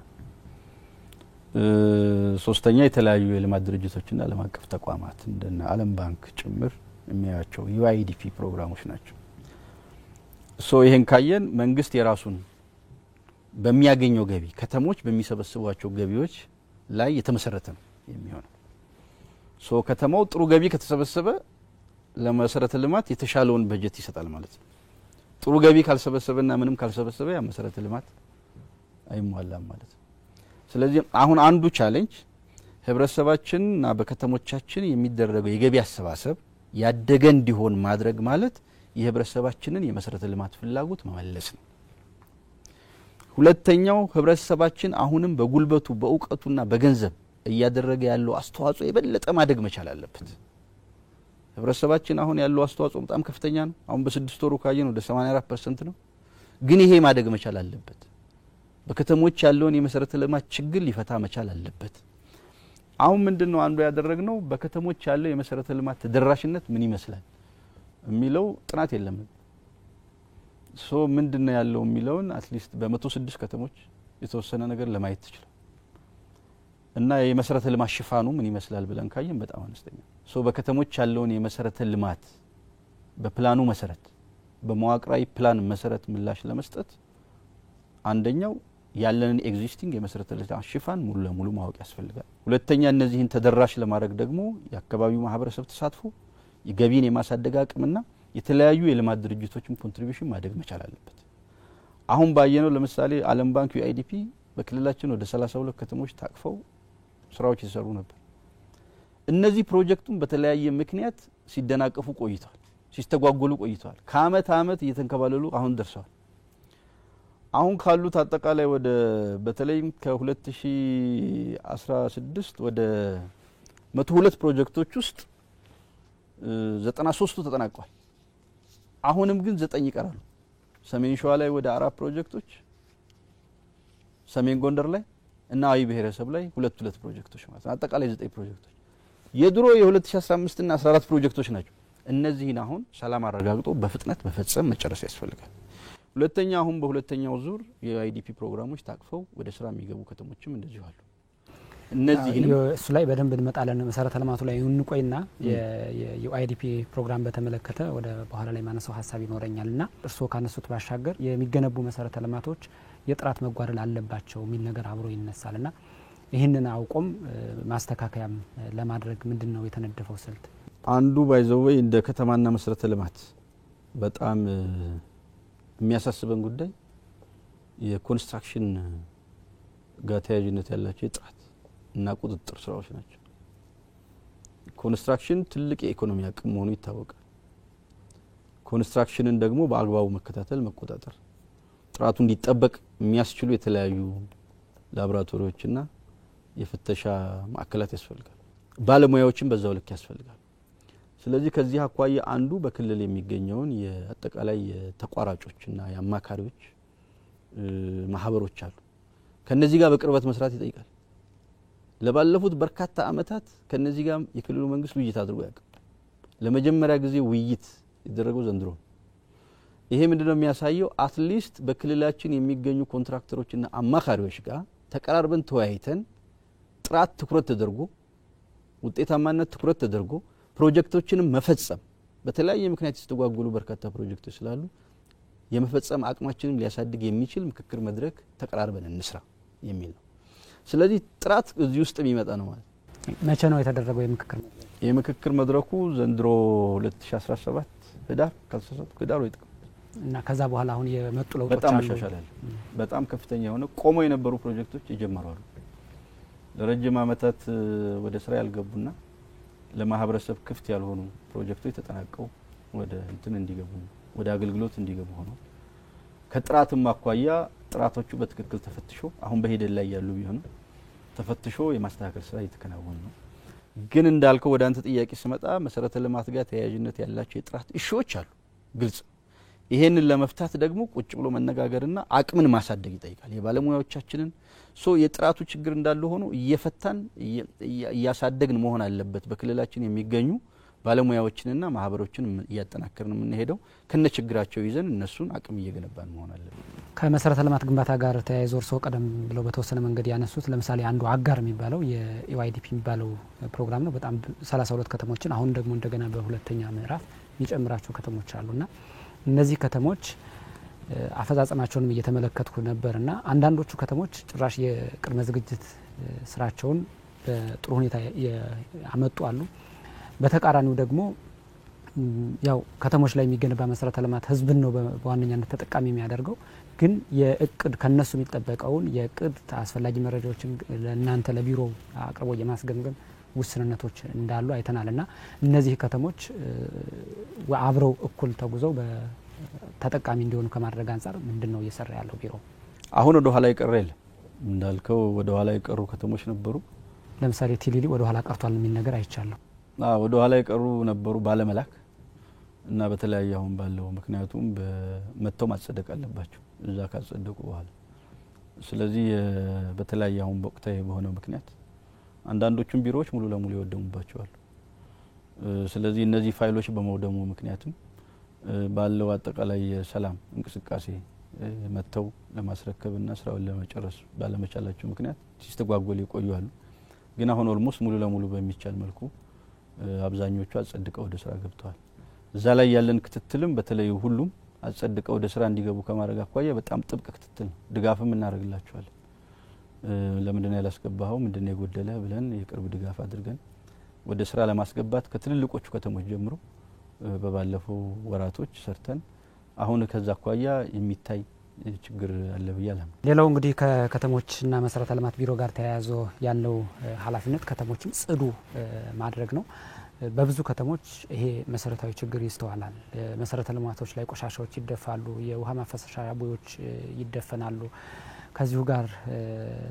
ሶስተኛ የተለያዩ የልማት ድርጅቶችና ዓለም አቀፍ ተቋማት እንደና ዓለም ባንክ ጭምር የሚያያቸው UIDP ፕሮግራሞች ናቸው። ይሄን ካየን መንግስት የራሱን በሚያገኘው ገቢ ከተሞች በሚሰበስቧቸው ገቢዎች ላይ የተመሰረተ ነው የሚሆነው። ከተማው ጥሩ ገቢ ከተሰበሰበ ለመሰረተ ልማት የተሻለውን በጀት ይሰጣል ማለት ነው። ጥሩ ገቢ ካልሰበሰበና ምንም ካልሰበሰበ ያ መሰረተ ልማት አይሟላም ማለት ነው። ስለዚህ አሁን አንዱ ቻሌንጅ ህብረተሰባችንና በከተሞቻችን የሚደረገው የገቢ አሰባሰብ ያደገ እንዲሆን ማድረግ ማለት የህብረተሰባችንን የመሰረተ ልማት ፍላጎት መመለስ ነው። ሁለተኛው ህብረተሰባችን አሁንም በጉልበቱ በእውቀቱና በገንዘብ እያደረገ ያለው አስተዋጽኦ የበለጠ ማደግ መቻል አለበት። ህብረተሰባችን አሁን ያለው አስተዋጽኦ በጣም ከፍተኛ ነው። አሁን በ6 ወሩ ካየን ወደ 84% ነው። ግን ይሄ ማደግ መቻል አለበት። በከተሞች ያለውን የመሰረተ ልማት ችግር ሊፈታ መቻል አለበት። አሁን ምንድነው አንዱ ያደረግነው በከተሞች ያለው የመሰረተ ልማት ተደራሽነት ምን ይመስላል የሚለው ጥናት የለም። ምንድነው ያለው የሚለውን አትሊስት በ106 ከተሞች የተወሰነ ነገር ለማየት ይችላል። እና የመሰረተ ልማት ሽፋኑ ምን ይመስላል ብለን ካየን በጣም አነስተኛ። በከተሞች ያለውን የመሰረተ ልማት በፕላኑ መሰረት በመዋቅራዊ ፕላን መሰረት ምላሽ ለመስጠት አንደኛው ያለንን ኤግዚስቲንግ የመሰረተ ልማት ሽፋን ሙሉ ለሙሉ ማወቅ ያስፈልጋል። ሁለተኛ እነዚህን ተደራሽ ለማድረግ ደግሞ የአካባቢው ማህበረሰብ ተሳትፎ የገቢን የማሳደግ አቅምና የተለያዩ የልማት ድርጅቶችን ኮንትሪቢዩሽን ማደግ መቻል አለበት። አሁን ባየነው ለምሳሌ ዓለም ባንክ UIDP በክልላችን ወደ 32 ከተሞች ታቅፈው ስራዎች ይሰሩ ነበር። እነዚህ ፕሮጀክቱን በተለያየ ምክንያት ሲደናቀፉ ቆይተዋል፣ ሲስተጓጎሉ ቆይተዋል። ከአመት አመት እየተንከባለሉ አሁን ደርሰዋል። አሁን ካሉት አጠቃላይ ወደ በተለይም ከ2016 ወደ 102 ፕሮጀክቶች ውስጥ 93ቱ ተጠናቀዋል። አሁንም ግን 9 ይቀራሉ። ሰሜን ሸዋ ላይ ወደ 4 ፕሮጀክቶች፣ ሰሜን ጎንደር ላይ እና አዊ ብሔረሰብ ላይ 2 ፕሮጀክቶች ማለት ነው። አጠቃላይ 9 ፕሮጀክቶች የድሮ የ2015 እና 14 ፕሮጀክቶች ናቸው። እነዚህን አሁን ሰላም አረጋግጦ በፍጥነት መፈጸም መጨረስ ያስፈልጋል። ሁለተኛ አሁን በሁለተኛው ዙር የUIDP ፕሮግራሞች ታቅፈው ወደ ስራ የሚገቡ ከተሞችም እንደዚሁ አሉ። እነዚህ እሱ ላይ በደንብ እንመጣለን። መሰረተ ልማቱ ላይ እንቆይና የዩአይዲፒ ፕሮግራም በተመለከተ ወደ በኋላ ላይ ማነሳው ሐሳብ ይኖረኛልና እርስዎ ካነሱት ባሻገር የሚገነቡ መሰረተ ልማቶች የጥራት መጓደል አለባቸው የሚል ነገር አብሮ ይነሳልና ይህንን አውቆም ማስተካከያም ለማድረግ ምንድነው የተነደፈው ስልት? አንዱ ባይዘወይ እንደ ከተማና መሰረተ ልማት በጣም የሚያሳስበን ጉዳይ የኮንስትራክሽን ጋር ተያያዥነት ያላቸው የጥራት እና ቁጥጥር ስራዎች ናቸው። ኮንስትራክሽን ትልቅ የኢኮኖሚ አቅም መሆኑ ይታወቃል። ኮንስትራክሽንን ደግሞ በአግባቡ መከታተል መቆጣጠር ጥራቱ እንዲጠበቅ የሚያስችሉ የተለያዩ ላቦራቶሪዎችና የፍተሻ ማዕከላት ያስፈልጋል። ባለሙያዎችን በዛው ልክ ያስፈልጋል። ስለዚህ ከዚህ አኳያ አንዱ በክልል የሚገኘውን የአጠቃላይ የተቋራጮችና የአማካሪዎች ማህበሮች አሉ። ከነዚህ ጋር በቅርበት መስራት ይጠይቃል። ለባለፉት በርካታ አመታት ከነዚህ ጋር የክልሉ መንግስት ውይይት አድርጎ ያውቃል። ለመጀመሪያ ጊዜ ውይይት ይደረገው ዘንድሮ። ይሄ ምንድነው የሚያሳየው? አትሊስት በክልላችን የሚገኙ ኮንትራክተሮችና አማካሪዎች ጋር ተቀራርበን ተወያይተን ጥራት ትኩረት ተደርጎ ውጤታማነት ትኩረት ተደርጎ ፕሮጀክቶችንም መፈጸም በተለያየ ምክንያት የተጓጉሉ በርካታ ፕሮጀክቶች ስላሉ የመፈጸም አቅማችንን ሊያሳድግ የሚችል ምክክር መድረክ ተቀራርበን እንስራ የሚል ነው። ስለዚህ ጥራት እዚህ ውስጥ የሚመጣ ነው ማለት። መቼ ነው የተደረገው የምክክር መድረኩ? ዘንድሮ 2017 ህዳር ወይ ጥቅምት እና ከዛ በኋላ አሁን የመጡ ለውጦች በጣም መሻሻል በጣም ከፍተኛ የሆነ ቆመው የነበሩ ፕሮጀክቶች ይጀምራሉ። ለረጅም አመታት ወደ ስራ ያልገቡና ለማህበረሰብ ክፍት ያልሆኑ ፕሮጀክቶች ተጠናቀው ወደ እንትን እንዲገቡ ወደ አገልግሎት እንዲገቡ ሆኖ ከጥራትም አኳያ ጥራቶቹ በትክክል ተፈትሾ አሁን በሂደት ላይ ያሉ ቢሆኑ ተፈትሾ የማስተካከል ስራ እየተከናወነ ነው። ግን እንዳልከው ወደ አንተ ጥያቄ ስመጣ መሰረተ ልማት ጋር ተያያዥነት ያላቸው የጥራት እሾች አሉ ግልጽ። ይሄንን ለመፍታት ደግሞ ቁጭ ብሎ መነጋገርና አቅምን ማሳደግ ይጠይቃል። የባለሙያዎቻችንን የጥራቱ ችግር እንዳለ ሆኖ እየፈታን እያሳደግን መሆን አለበት። በክልላችን የሚገኙ ባለሙያዎችንና ማህበሮችን እያጠናከርን የምንሄደው ከነ ችግራቸው ይዘን እነሱን አቅም እየገነባን መሆን አለበት። ከመሰረተ ልማት ግንባታ ጋር ተያይዞ እርስዎ ቀደም ብለው በተወሰነ መንገድ ያነሱት ለምሳሌ አንዱ አጋር የሚባለው የዩአይዲፒ የሚባለው ፕሮግራም ነው። በጣም 32 ከተሞችን አሁን ደግሞ እንደገና በሁለተኛ ምዕራፍ የሚጨምራቸው ከተሞች አሉና እነዚህ ከተሞች አፈጻጸማቸውንም እየተመለከትኩ ነበርና አንዳንዶቹ ከተሞች ጭራሽ የቅድመ ዝግጅት ስራቸውን በጥሩ ሁኔታ ያመጡ አሉ። በተቃራኒው ደግሞ ያው ከተሞች ላይ የሚገነባ መሰረተ ልማት ህዝብን ነው በዋነኛነት ተጠቃሚ የሚያደርገው። ግን የእቅድ ከነሱ የሚጠበቀውን የእቅድ አስፈላጊ መረጃዎችን ለእናንተ ለቢሮ አቅርቦ የማስገምገም ውስንነቶች እንዳሉ አይተናልና እነዚህ ከተሞች አብረው እኩል ተጉዘው ተጠቃሚ እንዲሆኑ ከማድረግ አንፃር ምንድነው እየሰራ ያለው ቢሮ? አሁን ወደ ኋላ ይቀር የለም እንዳልከው ወደ ኋላ የቀሩ ከተሞች ነበሩ። ለምሳሌ ቲሊሊ ወደ ኋላ ቀርቷል የሚል ነገር አይቻለሁ። ወደ ኋላ የቀሩ ነበሩ ባለመላክ እና በተለያየ አሁን ባለው ምክንያቱም በመተው ማጸደቅ አለባቸው እዛ ካጸደቁ በኋላ። ስለዚህ በተለያየ አሁን በወቅታዊ በሆነ ምክንያት አንዳንዶቹም ቢሮዎች ሙሉ ለሙሉ ይወደሙባቸዋል። ስለዚህ እነዚህ ፋይሎች በመውደሙ ምክንያቱም ባለው አጠቃላይ የሰላም እንቅስቃሴ መተው ለማስረከብና ስራውን ለመጨረስ ባለመቻላቸው ምክንያት ሲስተጓጎል ይቆያሉ። ግን አሁን ኦልሞስት ሙሉ ለሙሉ በሚቻል መልኩ አብዛኞቹ አጸድቀው ወደ ስራ ገብተዋል። እዛ ላይ ያለን ክትትልም በተለይ ሁሉም አጸድቀው ወደ ስራ እንዲገቡ ከማድረግ አኳያ በጣም ጥብቅ ክትትል ድጋፍም እናደርግላቸዋለን። ለምንድነው ያላስገባው ምንድነው የጎደለ ብለን የቅርብ ድጋፍ አድርገን ወደ ስራ ለማስገባት ከትልልቆቹ ከተሞች ጀምሮ በባለፈው ወራቶች ሰርተን አሁን ከዛ አኳያ የሚታይ ችግር አለ ብያለሁ። ሌላው እንግዲህ ከከተሞችና መሰረተ ልማት ቢሮ ጋር ተያያዞ ያለው ኃላፊነት ከተሞችን ጽዱ ማድረግ ነው። በብዙ ከተሞች ይሄ መሰረታዊ ችግር ይስተዋላል። መሰረተ ልማቶች ላይ ቆሻሻዎች ይደፋሉ፣ የውሃ ማፈሰሻ ቦዮች ይደፈናሉ። ከዚሁ ጋር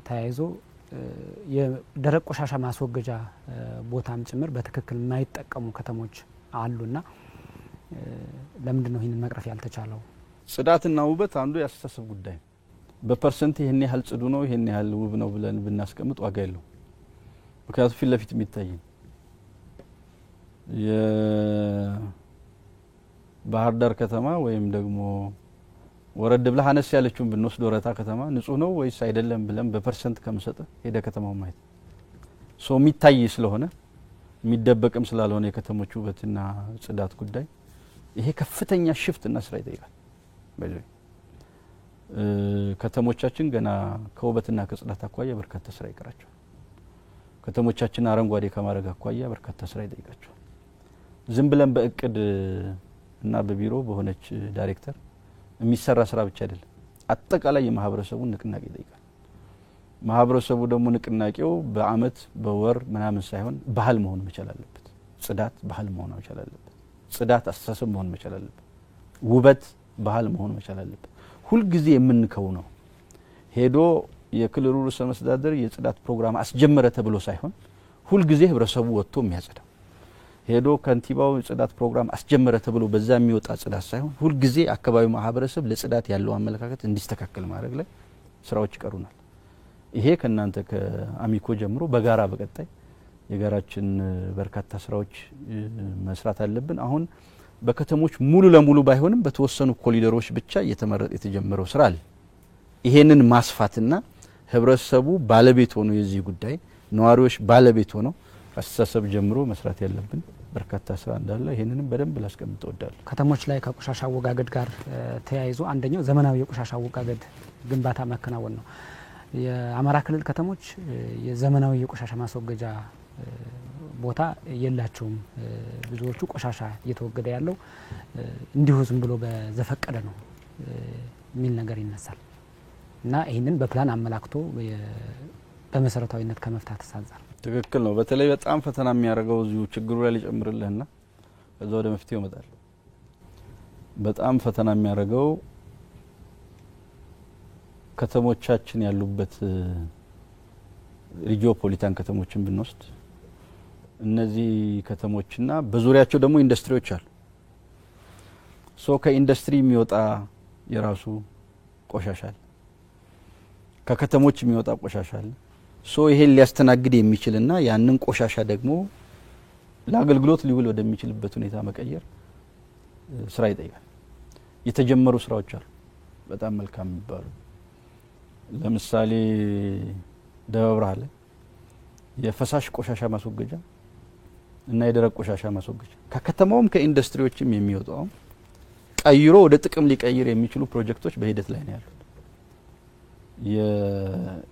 ተያይዞ የደረቅ ቆሻሻ ማስወገጃ ቦታም ጭምር በትክክል የማይጠቀሙ ከተሞች አሉና ለምንድን ነው ይህንን መቅረፍ ያልተቻለው? ጽዳትና ውበት አንዱ ያስተሳሰብ ጉዳይ ነው። በፐርሰንት ይሄን ያህል ጽዱ ነው ይሄን ያህል ውብ ነው ብለን ብናስቀምጥ ዋጋ የለው። ምክንያቱም ፊት ለፊት የሚታይ የባህር ዳር ከተማ ወይም ደግሞ ወረድ ብለህ አነስ ያለችውን ብንወስድ ወረታ ከተማ ንጹህ ነው ወይስ አይደለም ብለን በፐርሰንት ከምሰጠ ሄደ ከተማው ማየት የሚታይ ስለሆነ የሚደበቅም ስላልሆነ የከተሞች ውበትና ጽዳት ጉዳይ ይሄ ከፍተኛ ሽፍትና ስራ ይጠይቃል። በዚህ ከተሞቻችን ገና ከውበትና ከጽዳት አኳያ በርካታ ስራ ይቀራቸዋል። ከተሞቻችን አረንጓዴ ከማድረግ አኳያ በርካታ ስራ ይጠይቃቸዋል። ዝም ብለን በእቅድ እና በቢሮ በሆነች ዳይሬክተር የሚሰራ ስራ ብቻ አይደለም። አጠቃላይ የማህበረሰቡን ንቅናቄ ይጠይቃል። ማህበረሰቡ ደግሞ ንቅናቄው በአመት በወር ምናምን ሳይሆን ባህል መሆን መቻል አለበት። ጽዳት ባህል መሆን መቻል አለበት። ጽዳት አስተሳሰብ መሆን መቻል አለበት። ውበት ባህል መሆን መቻል አለበት። ሁሉ ጊዜ የምንከው ነው ሄዶ የክልሉ ርዕሰ መስተዳድር የጽዳት ፕሮግራም አስጀመረ ተብሎ ሳይሆን ሁሉ ጊዜ ህብረተሰቡ ወጥቶ የሚያጸዳው ሄዶ ከንቲባው የጽዳት ፕሮግራም አስጀመረ ተብሎ በዛ የሚወጣ ጽዳት ሳይሆን ሁሉ ጊዜ አካባቢው ማህበረሰብ ለጽዳት ያለው አመለካከት እንዲስተካከል ማድረግ ላይ ስራዎች ይቀሩናል። ይሄ ከናንተ ከአሚኮ ጀምሮ በጋራ በቀጣይ የጋራችን በርካታ ስራዎች መስራት አለብን። አሁን በከተሞች ሙሉ ለሙሉ ባይሆንም በተወሰኑ ኮሪደሮች ብቻ የተጀመረው ስራ አለ። ይሄንን ማስፋትና ህብረተሰቡ ባለቤት ሆኖ የዚህ ጉዳይ ነዋሪዎች ባለቤት ሆኖ አስተሳሰብ ጀምሮ መስራት ያለብን በርካታ ስራ እንዳለ ይሄንንም በደንብ ላስቀምጥ እወዳለሁ። ከተሞች ላይ ከቆሻሻ አወጋገድ ጋር ተያይዞ አንደኛው ዘመናዊ የቆሻሻ አወጋገድ ግንባታ ማከናወን ነው። የአማራ ክልል ከተሞች የዘመናዊ የቆሻሻ ማስወገጃ ቦታ የላቸውም። ብዙዎቹ ቆሻሻ እየተወገደ ያለው እንዲሁ ዝም ብሎ በዘፈቀደ ነው የሚል ነገር ይነሳል እና ይህንን በፕላን አመላክቶ በመሰረታዊነት ከመፍታት አንፃር ትክክል ነው። በተለይ በጣም ፈተና የሚያደርገው እዚሁ ችግሩ ላይ ሊጨምርልህና ከዛ ወደ መፍትሄው ይመጣል። በጣም ፈተና የሚያደርገው ከተሞቻችን ያሉበት ሪጂኦፖሊታን ከተሞችን ብንወስድ እነዚህ ከተሞችና በዙሪያቸው ደግሞ ኢንዱስትሪዎች አሉ። ከኢንዱስትሪ የሚወጣ የራሱ ቆሻሻ አለ። ከከተሞች የሚወጣ ቆሻሻ አለ። ይሄን ሊያስተናግድ የሚችልና ያንን ቆሻሻ ደግሞ ለአገልግሎት ሊውል ወደሚችልበት ሁኔታ መቀየር ስራ ይጠይቃል። የተጀመሩ ስራዎች አሉ በጣም መልካም የሚባሉ። ለምሳሌ ደብረ ብርሃን ላይ የፈሳሽ ቆሻሻ ማስወገጃ እና የደረቅ ቆሻሻ ማስወገጃ ከከተማውም ከኢንዱስትሪዎችም የሚወጣው ቀይሮ ወደ ጥቅም ሊቀይር የሚችሉ ፕሮጀክቶች በሂደት ላይ ነው ያሉት።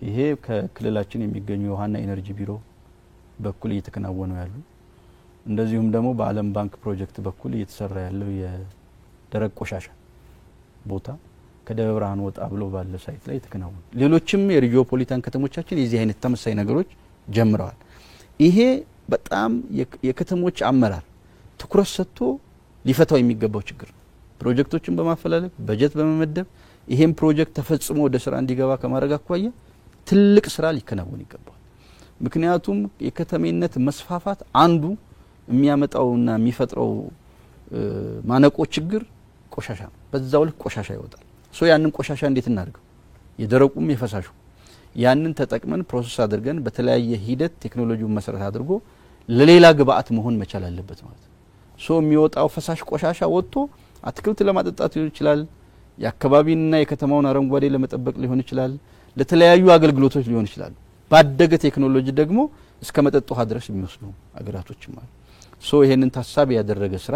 ይሄ ከክልላችን የሚገኙ የውሃና ኢነርጂ ቢሮ በኩል እየተከናወኑ ያሉ እንደዚሁም ደግሞ በዓለም ባንክ ፕሮጀክት በኩል እየተሰራ ያለው የደረቅ ቆሻሻ ቦታ ከደብረ ብርሃን ወጣ ብሎ ባለ ሳይት ላይ ተከናወኑ። ሌሎችም የሪጂኦፖሊታን ከተሞቻችን የዚህ አይነት ተመሳሳይ ነገሮች ጀምረዋል። ይሄ በጣም የከተሞች አመራር ትኩረት ሰጥቶ ሊፈታው የሚገባው ችግር ነው። ፕሮጀክቶችን በማፈላለግ በጀት በመመደብ ይሄን ፕሮጀክት ተፈጽሞ ወደ ስራ እንዲገባ ከማድረግ አኳያ ትልቅ ስራ ሊከናወን ይገባል። ምክንያቱም የከተሜነት መስፋፋት አንዱ የሚያመጣውና የሚፈጥረው ማነቆ ችግር ቆሻሻ ነው። በዛው ልክ ቆሻሻ ይወጣል። ያንን ቆሻሻ እንዴት እናድርገው? የደረቁም የፈሳሹ ያንን ተጠቅመን ፕሮሰስ አድርገን በተለያየ ሂደት ቴክኖሎጂውን መሰረት አድርጎ ለሌላ ግብአት መሆን መቻል አለበት ማለት ነው። የሚወጣው ፈሳሽ ቆሻሻ ወጥቶ አትክልት ለማጠጣት ሊሆን ይችላል፣ የአካባቢና የከተማውን አረንጓዴ ለመጠበቅ ሊሆን ይችላል፣ ለተለያዩ አገልግሎቶች ሊሆን ይችላል። ባደገ ቴክኖሎጂ ደግሞ እስከ መጠጥ ውሃ ድረስ የሚወስዱ አገራቶችም አሉ። ይሄንን ታሳቢ ያደረገ ስራ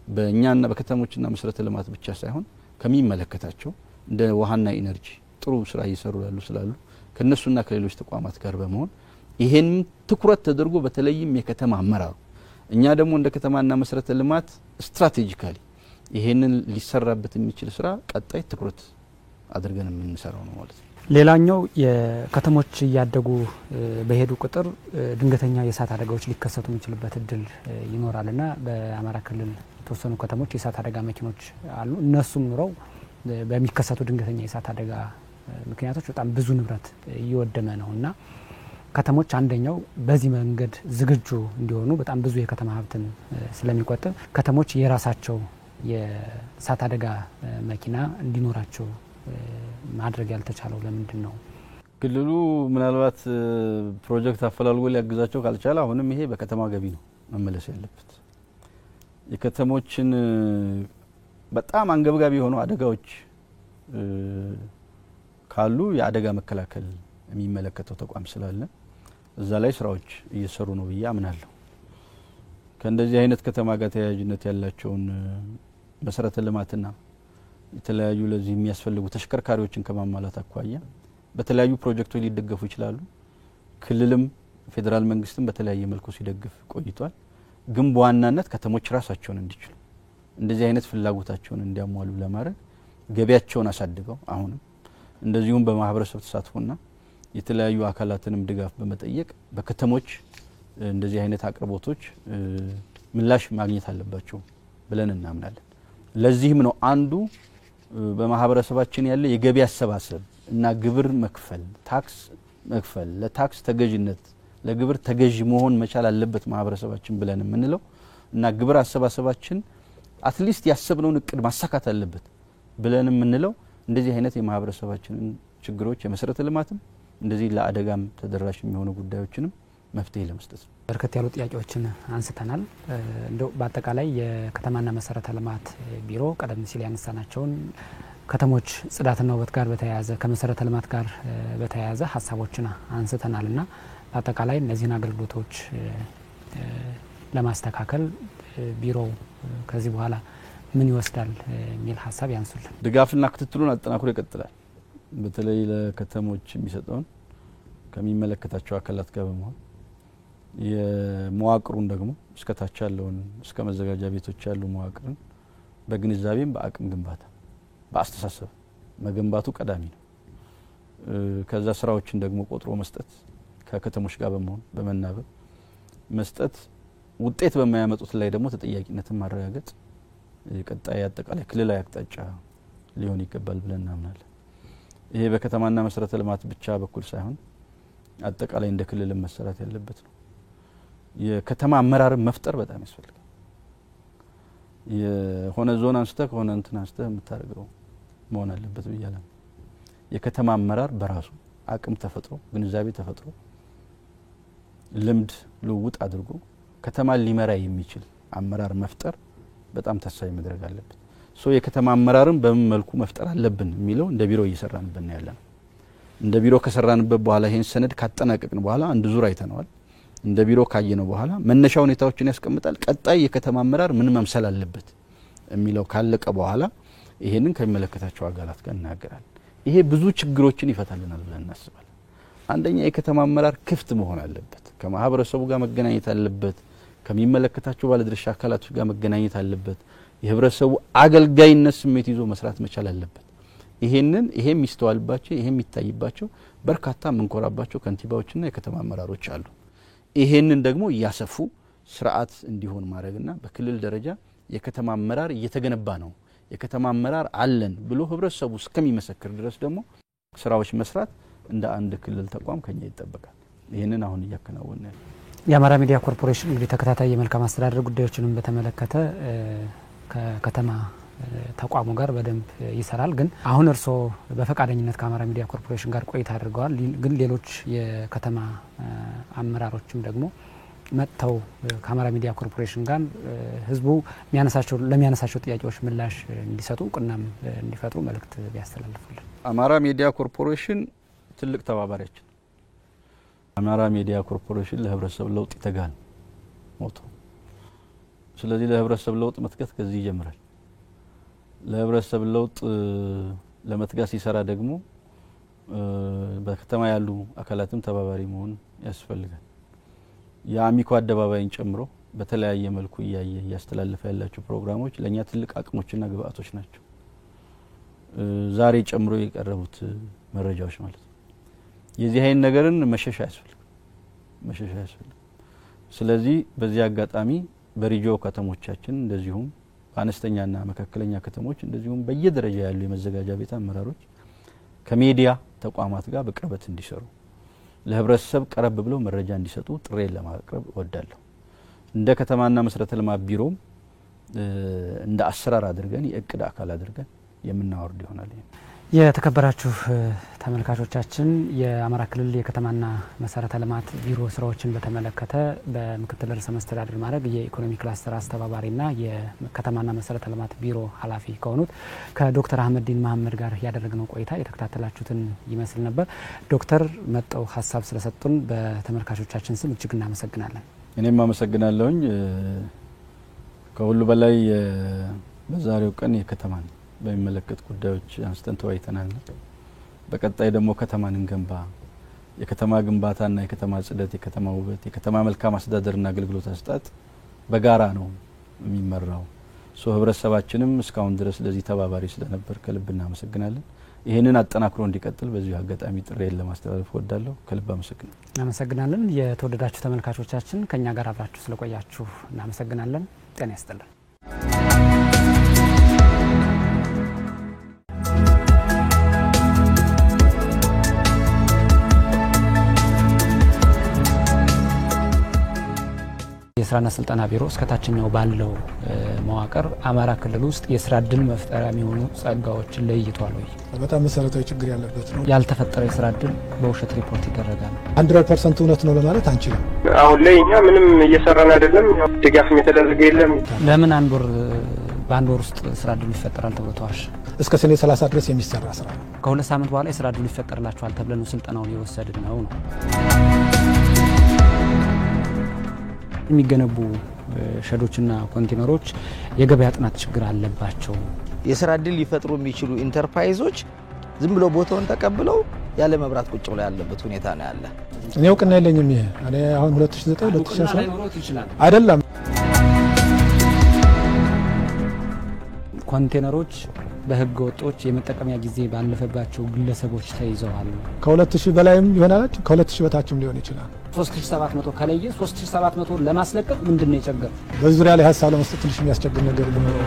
በእኛና በከተሞችና መሰረተ ልማት ብቻ ሳይሆን ከሚመለከታቸው እንደ ውሃና ኢነርጂ ጥሩ ስራ እየሰሩ ያሉ ስላሉ ከነሱና ከሌሎች ተቋማት ጋር በመሆን ይሄን ትኩረት ተደርጎ በተለይም የከተማ አመራሩ እኛ ደግሞ እንደ ከተማና መሰረተ ልማት ስትራቴጂካሊ ይሄንን ሊሰራበት የሚችል ስራ ቀጣይ ትኩረት አድርገን የምንሰራው ነው ማለት ነው። ሌላኛው የከተሞች እያደጉ በሄዱ ቁጥር ድንገተኛ የእሳት አደጋዎች ሊከሰቱ የሚችልበት እድል ይኖራልና በአማራ ክልል የተወሰኑ ከተሞች የእሳት አደጋ መኪኖች አሉ። እነሱም ኑረው በሚከሰቱ ድንገተኛ የእሳት አደጋ ምክንያቶች በጣም ብዙ ንብረት እየወደመ ነውና ከተሞች አንደኛው በዚህ መንገድ ዝግጁ እንዲሆኑ በጣም ብዙ የከተማ ሀብትን ስለሚቆጥብ ከተሞች የራሳቸው የእሳት አደጋ መኪና እንዲኖራቸው ማድረግ ያልተቻለው ለምንድን ነው? ክልሉ ምናልባት ፕሮጀክት አፈላልጎ ሊያግዛቸው ካልቻለ አሁንም ይሄ በከተማ ገቢ ነው መመለስ ያለበት። የከተሞችን በጣም አንገብጋቢ የሆኑ አደጋዎች ካሉ የአደጋ መከላከል የሚመለከተው ተቋም ስላለ እዛ ላይ ስራዎች እየሰሩ ነው ብዬ አምናለሁ። ከእንደዚህ አይነት ከተማ ጋር ተያያዥነት ያላቸውን መሰረተ ልማትና የተለያዩ ለዚህ የሚያስፈልጉ ተሽከርካሪዎችን ከማሟላት አኳያ በተለያዩ ፕሮጀክቶች ሊደገፉ ይችላሉ። ክልልም ፌደራል መንግስትም በተለያየ መልኩ ሲደግፍ ቆይቷል። ግን በዋናነት ከተሞች ራሳቸውን እንዲችሉ እንደዚህ አይነት ፍላጎታቸውን እንዲያሟሉ ለማድረግ ገቢያቸውን አሳድገው አሁንም እንደዚሁም በማህበረሰብ ተሳትፎና የተለያዩ አካላትንም ድጋፍ በመጠየቅ በከተሞች እንደዚህ አይነት አቅርቦቶች ምላሽ ማግኘት አለባቸው ብለን እናምናለን። ለዚህም ነው አንዱ በማህበረሰባችን ያለ የገቢ አሰባሰብ እና ግብር መክፈል፣ ታክስ መክፈል፣ ለታክስ ተገዥነት ለግብር ተገዥ መሆን መቻል አለበት ማህበረሰባችን ብለን የምንለው እና ግብር አሰባሰባችን አትሊስት ያሰብነውን እቅድ ማሳካት አለበት ብለን የምንለው እንደዚህ አይነት የማህበረሰባችንን ችግሮች የመሰረተ ልማትም እንደዚህ ለአደጋም ተደራሽ የሚሆኑ ጉዳዮችንም መፍትሄ ለመስጠት ነው። በርከት ያሉ ጥያቄዎችን አንስተናል። እንደው በአጠቃላይ የከተማና መሰረተ ልማት ቢሮ ቀደም ሲል ያነሳናቸውን ከተሞች ጽዳትና ውበት ጋር በተያያዘ ከመሰረተ ልማት ጋር በተያያዘ ሀሳቦችን አንስተናልና በአጠቃላይ እነዚህን አገልግሎቶች ለማስተካከል ቢሮ ከዚህ በኋላ ምን ይወስዳል የሚል ሀሳብ ያንሱልን። ድጋፍና ክትትሉን አጠናክሮ ይቀጥላል። በተለይ ለከተሞች የሚሰጠውን ከሚመለከታቸው አካላት ጋር በመሆን የመዋቅሩን ደግሞ እስከታች ያለውን እስከ መዘጋጃ ቤቶች ያሉ መዋቅርን በግንዛቤም በአቅም ግንባታ በአስተሳሰብ መገንባቱ ቀዳሚ ነው። ከዛ ስራዎችን ደግሞ ቆጥሮ መስጠት ከከተሞች ጋር በመሆን በመናበብ መስጠት ውጤት በማያመጡት ላይ ደግሞ ተጠያቂነትን ማረጋገጥ ቀጣይ አጠቃላይ ክልላዊ አቅጣጫ ሊሆን ይገባል ብለን እናምናለን። ይሄ በከተማና መሰረተ ልማት ብቻ በኩል ሳይሆን አጠቃላይ እንደ ክልል መሰራት ያለበት ነው። የከተማ አመራር መፍጠር በጣም ያስፈልጋል። የሆነ ዞን አንስተህ ከሆነ እንትን አንስተህ የምታደርገው መሆን አለበት ብያለሁ። የከተማ አመራር በራሱ አቅም ተፈጥሮ ግንዛቤ ተፈጥሮ ልምድ ልውውጥ አድርጎ ከተማ ሊመራ የሚችል አመራር መፍጠር በጣም ታሳቢ መድረግ አለበት። የከተማ አመራርን በምን መልኩ መፍጠር አለብን የሚለው እንደ ቢሮ እየሰራንበት ነው ያለነው። እንደ ቢሮ ከሰራንበት በኋላ ይሄን ሰነድ ካጠናቀቅን በኋላ አንድ ዙር አይተነዋል። እንደ ቢሮ ካየነው በኋላ መነሻ ሁኔታዎችን ያስቀምጣል። ቀጣይ የከተማ አመራር ምን መምሰል አለበት የሚለው ካለቀ በኋላ ይሄንን ከሚመለከታቸው አካላት ጋር እናገራለን። ይሄ ብዙ ችግሮችን ይፈታልናል ብለን እናስባለን። አንደኛ የከተማ አመራር ክፍት መሆን አለበት። ከማህበረሰቡ ጋር መገናኘት አለበት። ከሚመለከታቸው ባለድርሻ አካላቶች ጋር መገናኘት አለበት። የህብረተሰቡ አገልጋይነት ስሜት ይዞ መስራት መቻል አለበት። ይሄ የሚስተዋልባቸው ይሄ የሚታይባቸው በርካታ መንኮራባቸው ከንቲባዎችና የከተማ አመራሮች አሉ። ይሄንን ደግሞ ያሰፉ ስርዓት እንዲሆን ማድረግና በክልል ደረጃ የከተማ አመራር እየተገነባ ነው የከተማ አመራር አለን ብሎ ህብረተሰቡ እስከሚመሰክር ድረስ ደግሞ ስራዎች መስራት እንደ አንድ ክልል ተቋም ከኛ ይጠበቃል። ይሄንን አሁን እያከናወነ ነው። የአማራ ሚዲያ ኮርፖሬሽን እንግዲህ ተከታታይ የመልካም አስተዳደር ጉዳዮችንም በተመለከተ ከከተማ ተቋሙ ጋር በደንብ ይሰራል። ግን አሁን እርሶ በፈቃደኝነት ከአማራ ሚዲያ ኮርፖሬሽን ጋር ቆይታ አድርገዋል። ግን ሌሎች የከተማ አመራሮችም ደግሞ መጥተው ከአማራ ሚዲያ ኮርፖሬሽን ጋር ህዝቡ ለሚያነሳቸው ጥያቄዎች ምላሽ እንዲሰጡ ቁናም እንዲፈጥሩ መልእክት ቢያስተላልፉልን። አማራ ሚዲያ ኮርፖሬሽን ትልቅ ተባባሪያችን። አማራ ሚዲያ ኮርፖሬሽን ለህብረተሰብ ለውጥ ይተጋል ሞቶ። ስለዚህ ለህብረተሰብ ለውጥ መትጋት ከዚህ ይጀምራል። ለህብረተሰብ ለውጥ ለመትጋት ሲሰራ ደግሞ በከተማ ያሉ አካላትም ተባባሪ መሆን ያስፈልጋል። የአሚኮ አደባባይን ጨምሮ በተለያየ መልኩ እያስተላለፈ ያላቸው ፕሮግራሞች ለኛ ትልቅ አቅሞችና ግብአቶች ናቸው። ዛሬ ጨምሮ የቀረቡት መረጃዎች ማለት ነው። የዚህ አይን ነገርን መሸሻ ያስፈልጋል። ስለዚህ በዚህ አጋጣሚ በሪጂዮ ከተሞቻችን እንደዚሁም በአነስተኛና መካከለኛ ከተሞች እንደዚሁም በየደረጃ ያሉ የመዘጋጃ ቤት አመራሮች ከሚዲያ ተቋማት ጋር በቅርበት እንዲሰሩ ለህብረተሰብ ቀረብ ብለው መረጃ እንዲሰጡ ጥሬን ለማቅረብ እወዳለሁ። እንደ ከተማና መሰረተ ልማት ቢሮም እንደ አሰራር አድርገን የእቅድ አካል አድርገን የምናወርድ ይሆናል። የተከበራችሁ ተመልካቾቻችን የአማራ ክልል የከተማና መሰረተ ልማት ቢሮ ስራዎችን በተመለከተ በምክትል ርዕሰ መስተዳድር ማዕረግ የኢኮኖሚ ክላስተር አስተባባሪና የከተማና መሰረተ ልማት ቢሮ ኃላፊ ከሆኑት ከዶክተር አህመዲን መሐመድ ጋር ያደረግነው ቆይታ የተከታተላችሁትን ይመስል ነበር። ዶክተር መጠው ሀሳብ ስለሰጡን በተመልካቾቻችን ስም እጅግ እናመሰግናለን። እኔም አመሰግናለሁኝ። ከሁሉ በላይ በዛሬው ቀን የከተማን በሚመለከት ጉዳዮች አንስተን ተወያይተናል። በቀጣይ ደግሞ ከተማን እንገንባ፣ የከተማ ግንባታና የከተማ ጽዳት፣ የከተማ ውበት፣ የከተማ መልካም አስተዳደርና አገልግሎት አሰጣጥ በጋራ ነው የሚመራው። ህብረተሰባችንም እስካሁን ድረስ ለዚህ ተባባሪ ስለነበር ከልብ እናመሰግናለን። ይህንን አጠናክሮ እንዲቀጥል በዚህ አጋጣሚ ጥሬን ለማስተላለፍ ወዳለሁ። ከልብ እናመሰግናለን። የተወደዳችሁ ተመልካቾቻችን ከኛ ጋር አብራችሁ ስለቆያችሁ እናመሰግናለን። ጤና ይስጥልን። የስራና ስልጠና ቢሮ እስከ ታችኛው ባለው መዋቅር አማራ ክልል ውስጥ የስራ እድል መፍጠሪያ የሚሆኑ ጸጋዎችን ለይቷል ወይ? በጣም መሰረታዊ ችግር ያለበት ነው። ያልተፈጠረ የስራ እድል በውሸት ሪፖርት ይደረጋል። 100% እውነት ነው ለማለት አንችልም። አሁን ላይ እኛ ምንም እየሰራን አይደለም። ድጋፍም የተደረገ የለም። ለምን በአንድ ወር ውስጥ ስራ እድል ይፈጠራል ተብሎ ተዋሽ? እስከ ሰኔ 30 ድረስ የሚሰራ ስራ ነው። ከሁለት ሳምንት በኋላ የስራ እድል ይፈጠርላችኋል ተብለን ስልጠናውን የወሰድን ነው። የሚገነቡ ሸዶችና ኮንቴነሮች የገበያ ጥናት ችግር አለባቸው። የስራ እድል ሊፈጥሩ የሚችሉ ኢንተርፕራይዞች ዝም ብለው ቦታውን ተቀብለው ያለ መብራት ቁጭ ብለው ያለበት ሁኔታ ነው ያለ። እኔ እውቅና የለኝም። ይሄ እኔ አሁን 2009 2010 አይደለም። ኮንቴነሮች በህገ ወጦች የመጠቀሚያ ጊዜ ባለፈባቸው ግለሰቦች ተይዘዋል። ከ2000 በላይም ይሆናል፣ ከ2000 በታችም ሊሆን ይችላል። 3700 ከለየ 3700 ለማስለቀቅ ምንድነው የቸገረው? በዙሪያ ላይ ሀሳብ ለመስጠት ትንሽ የሚያስቸግር ነገር ቢኖር